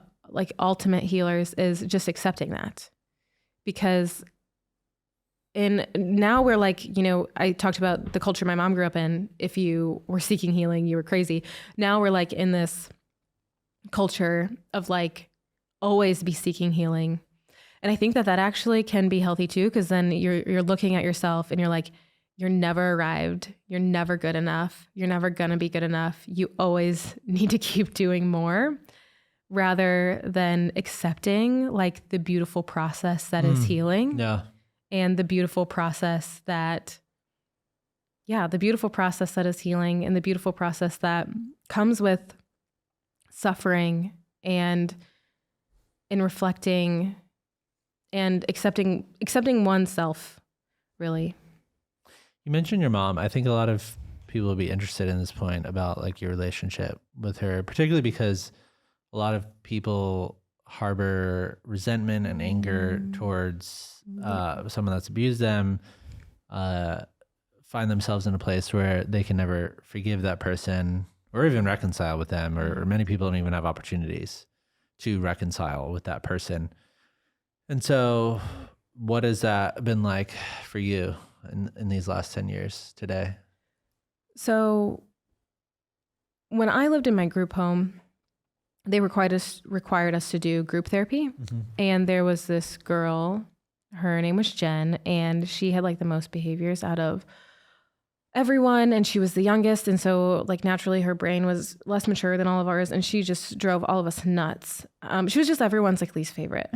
ultimate healers, is just accepting that. Because now we're I talked about the culture my mom grew up in. If you were seeking healing, you were crazy. Now we're in this culture of always be seeking healing. And I think that actually can be healthy too, because then you're looking at yourself and you're you're never arrived. You're never good enough. You're never going to be good enough. You always need to keep doing more, rather than accepting the beautiful process that is healing. Yeah. And the beautiful process that is healing, and the beautiful process that comes with suffering and in reflecting and accepting oneself, really. You mentioned your mom. I think a lot of people will be interested in this point about your relationship with her, particularly because a lot of people harbor resentment and anger towards someone that's abused them, find themselves in a place where they can never forgive that person or even reconcile with them, or many people don't even have opportunities to reconcile with that person. And so what has that been like for you in these last 10 years today? So when I lived in my group home, they required us to do group therapy. Mm-hmm. And there was this girl, her name was Jen, and she had the most behaviors out of everyone. And she was the youngest. And so naturally her brain was less mature than all of ours. And she just drove all of us nuts. She was just everyone's least favorite.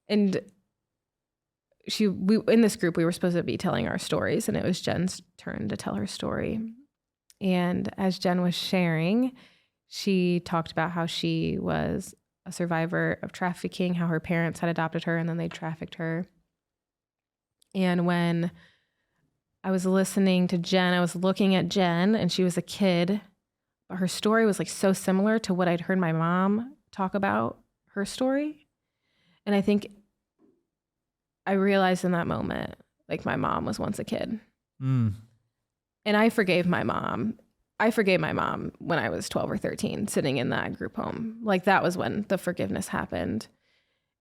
And in this group, we were supposed to be telling our stories, and it was Jen's turn to tell her story. And as Jen was sharing, she talked about how she was a survivor of trafficking, how her parents had adopted her and then they trafficked her. And when I was listening to Jen, I was looking at Jen, and she was a kid, but her story was so similar to what I'd heard my mom talk about her story. And I think I realized in that moment, my mom was once a kid. And I forgave my mom. I forgave my mom when I was 12 or 13, sitting in that group home. That was when the forgiveness happened.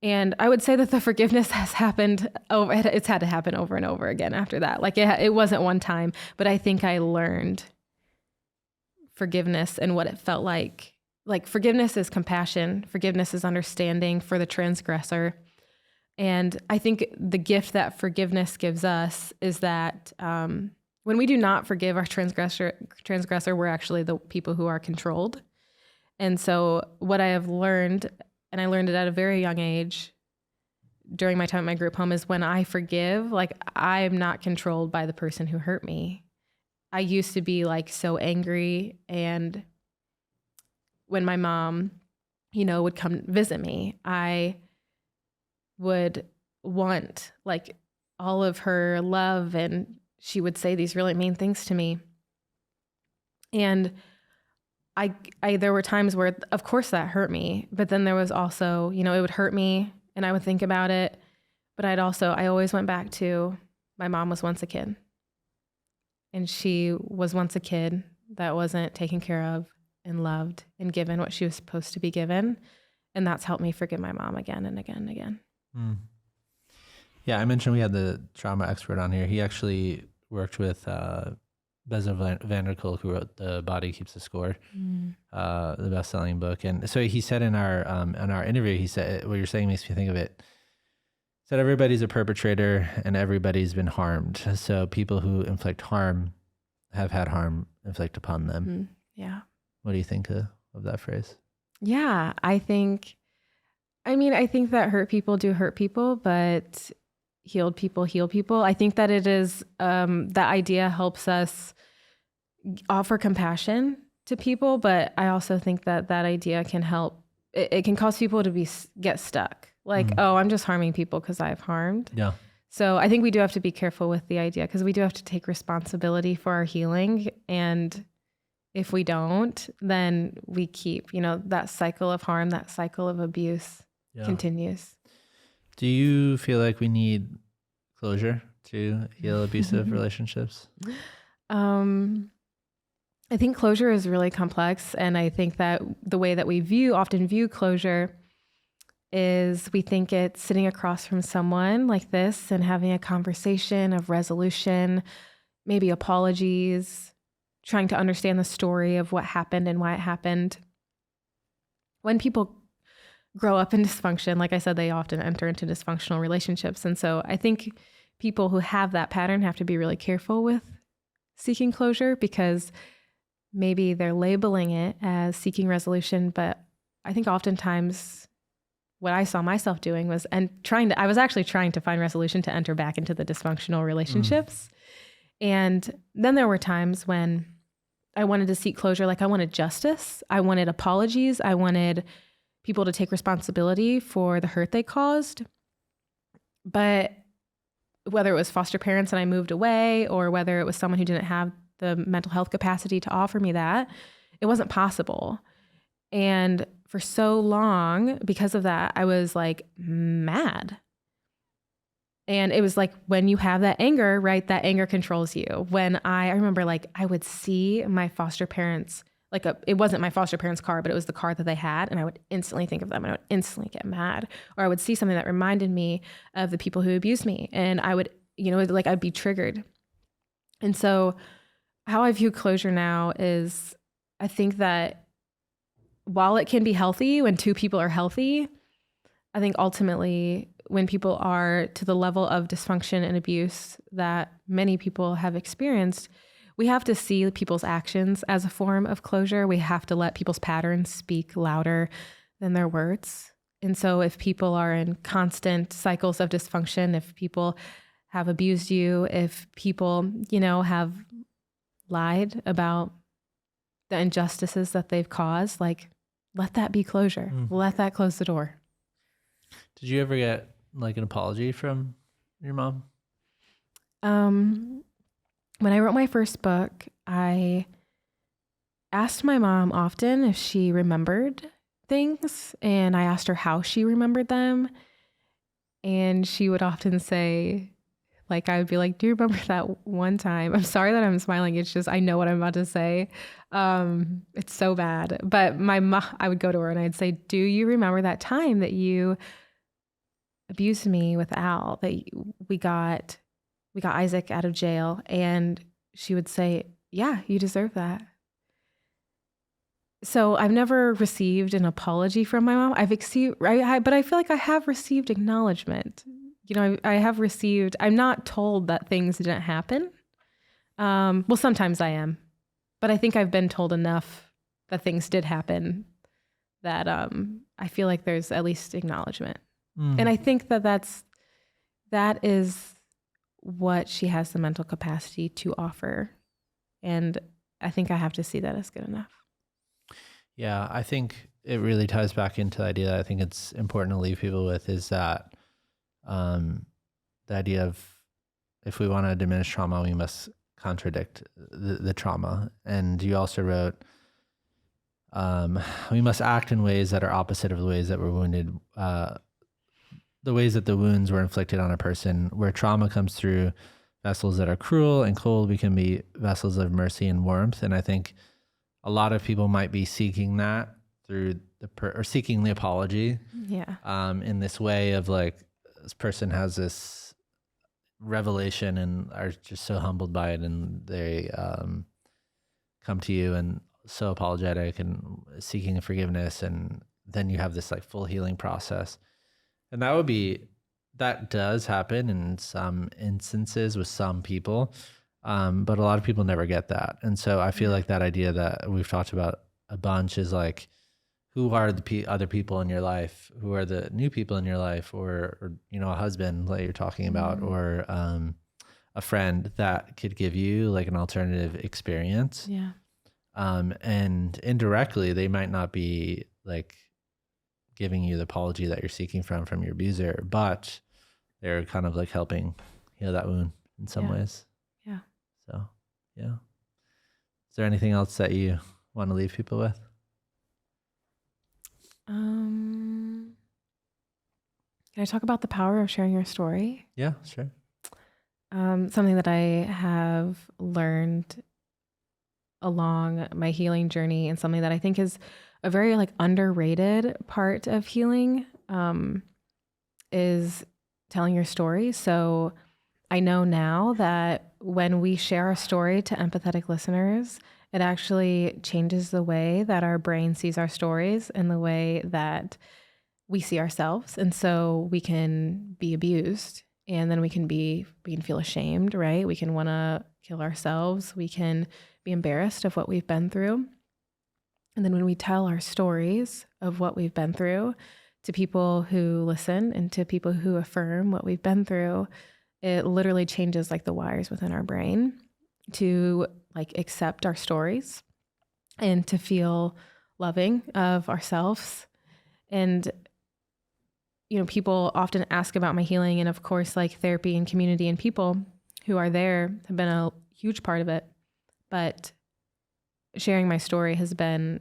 And I would say that the forgiveness has happened it's had to happen over and over again after that. It wasn't one time, but I think I learned forgiveness and what it felt like. Forgiveness is compassion. Forgiveness is understanding for the transgressor. And I think the gift that forgiveness gives us is that when we do not forgive our transgressor, we're actually the people who are controlled. And so what I have learned, and I learned it at a very young age during my time at my group home, is when I forgive, I'm not controlled by the person who hurt me. I used to be so angry, and when my mom, would come visit me, I would want all of her love, and she would say these really mean things to me. And I there were times where, of course, that hurt me, but then there was also, it would hurt me and I would think about it, but I always went back to, my mom was once a kid, and she was once a kid that wasn't taken care of and loved and given what she was supposed to be given. And that's helped me forgive my mom again and again and again. Yeah, I mentioned we had the trauma expert on here. He actually worked with Bessel van der Kolk, who wrote The Body Keeps the Score, the best-selling book. And so he said in our interview, he said, what you're saying makes me think of it. He said everybody's a perpetrator and everybody's been harmed. So people who inflict harm have had harm inflicted upon them. Yeah. What do you think of that phrase? Yeah, I think that hurt people do hurt people, but healed people heal people. I think that it is, that idea helps us offer compassion to people, but I also think that idea can help, it can cause people to get stuck. Oh, I'm just harming people because I've harmed. Yeah. So I think we do have to be careful with the idea, because we do have to take responsibility for our healing. And if we don't, then we keep, that cycle of harm, that cycle of abuse continues. Do you feel like we need closure to heal abusive relationships? I think closure is really complex. And I think that the way that we often view closure is we think it's sitting across from someone like this and having a conversation of resolution, maybe apologies, trying to understand the story of what happened and why it happened. When people grow up in dysfunction, like I said, they often enter into dysfunctional relationships. And so I think people who have that pattern have to be really careful with seeking closure, because maybe they're labeling it as seeking resolution. But I think oftentimes what I saw myself doing was I was actually trying to find resolution to enter back into the dysfunctional relationships. And then there were times when I wanted to seek closure, like I wanted justice, I wanted apologies, I wanted people to take responsibility for the hurt they caused. But whether it was foster parents and I moved away, or whether it was someone who didn't have the mental health capacity to offer me that, it wasn't possible. And for so long, because of that, I was like mad. And it was like when you have that anger, right, that anger controls you. When I remember like I would see my foster parents, it wasn't my foster parents' car, but it was the car that they had. And I would instantly think of them and I would instantly get mad. Or I would see something that reminded me of the people who abused me. And I would, I'd be triggered. And so how I view closure now is, I think that while it can be healthy when two people are healthy, I think ultimately when people are to the level of dysfunction and abuse that many people have experienced, we have to see people's actions as a form of closure. We have to let people's patterns speak louder than their words. And so if people are in constant cycles of dysfunction, if people have abused you, if people, have lied about the injustices that they've caused, let that be closure. Let that close the door. Did you ever get an apology from your mom? When I wrote my first book, I asked my mom often if she remembered things, and I asked her how she remembered them. And she would often say, I would be like, do you remember that one time? I'm sorry that I'm smiling. It's just, I know what I'm about to say. It's so bad. But my mom, I would go to her and I'd say, do you remember that time that you abused me with Al, that we got Isaac out of jail? And she would say, yeah, you deserve that. So I've never received an apology from my mom. But I feel like I have received acknowledgement. I have received, I'm not told that things didn't happen. Well, sometimes I am, but I think I've been told enough that things did happen that I feel like there's at least acknowledgement. And I think that is what she has the mental capacity to offer. And I think I have to see that as good enough. Yeah, I think it really ties back into the idea that I think it's important to leave people with, is that the idea of, if we want to diminish trauma, we must contradict the trauma. And you also wrote, we must act in ways that are opposite of the ways that we're wounded, the ways that the wounds were inflicted on a person. Where trauma comes through vessels that are cruel and cold, we can be vessels of mercy and warmth. And I think a lot of people might be seeking that through or seeking the apology. Yeah. In this way of this person has this revelation and are just so humbled by it, and they come to you and so apologetic and seeking forgiveness, and then you have this full healing process. And that does happen in some instances with some people, but a lot of people never get that. And so I feel like that idea that we've talked about a bunch is who are the other people in your life? Who are the new people in your life? Or a husband that you're talking about, or a friend that could give you an alternative experience. Yeah. And indirectly, they might not be giving you the apology that you're seeking from your abuser, but they're kind of helping heal that wound in some ways. Yeah. So, yeah. Is there anything else that you want to leave people with? Can I talk about the power of sharing your story? Yeah, sure. Something that I have learned along my healing journey, and something that I think is a very like underrated part of healing, is telling your story. So I know now that when we share our story to empathetic listeners, it actually changes the way that our brain sees our stories and the way that we see ourselves. And so we can be abused, and then we can feel ashamed, right? We can want to kill ourselves. We can be embarrassed of what we've been through. And then when we tell our stories of what we've been through to people who listen and to people who affirm what we've been through, it literally changes like the wires within our brain to like accept our stories and to feel loving of ourselves. And, you know, people often ask about my healing, and of course, like therapy and community and people who are there have been a huge part of it. But sharing my story has been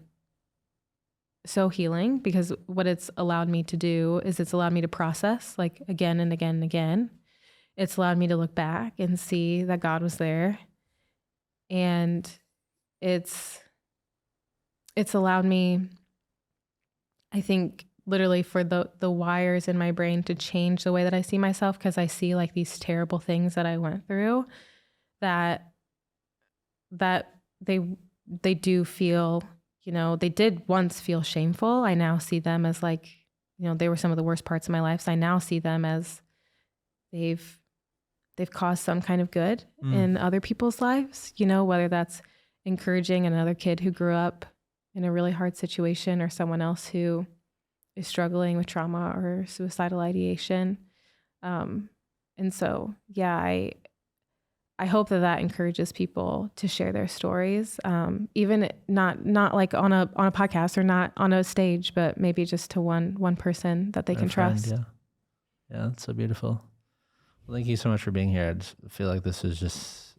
so healing, because what it's allowed me to do is it's allowed me to process like again and again and again. It's allowed me to look back and see that God was there. And it's allowed me, I think, literally for the wires in my brain to change the way that I see myself, because I see like these terrible things that I went through that they do feel, you know, they did once feel shameful. I now see them as like, you know, they were some of the worst parts of my life. So I now see them as they've caused some kind of good in other people's lives, you know, whether that's encouraging another kid who grew up in a really hard situation, or someone else who is struggling with trauma or suicidal ideation. And so, yeah, I hope that encourages people to share their stories, even not like on a podcast or not on a stage, but maybe just to one person that they can trust. Yeah, that's so beautiful. Well, thank you so much for being here. I just feel like this is just,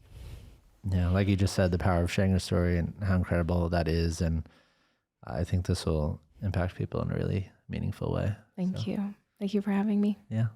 like you just said, the power of sharing a story and how incredible that is. And I think this will impact people in a really meaningful way. Thank you. Thank you for having me. Yeah.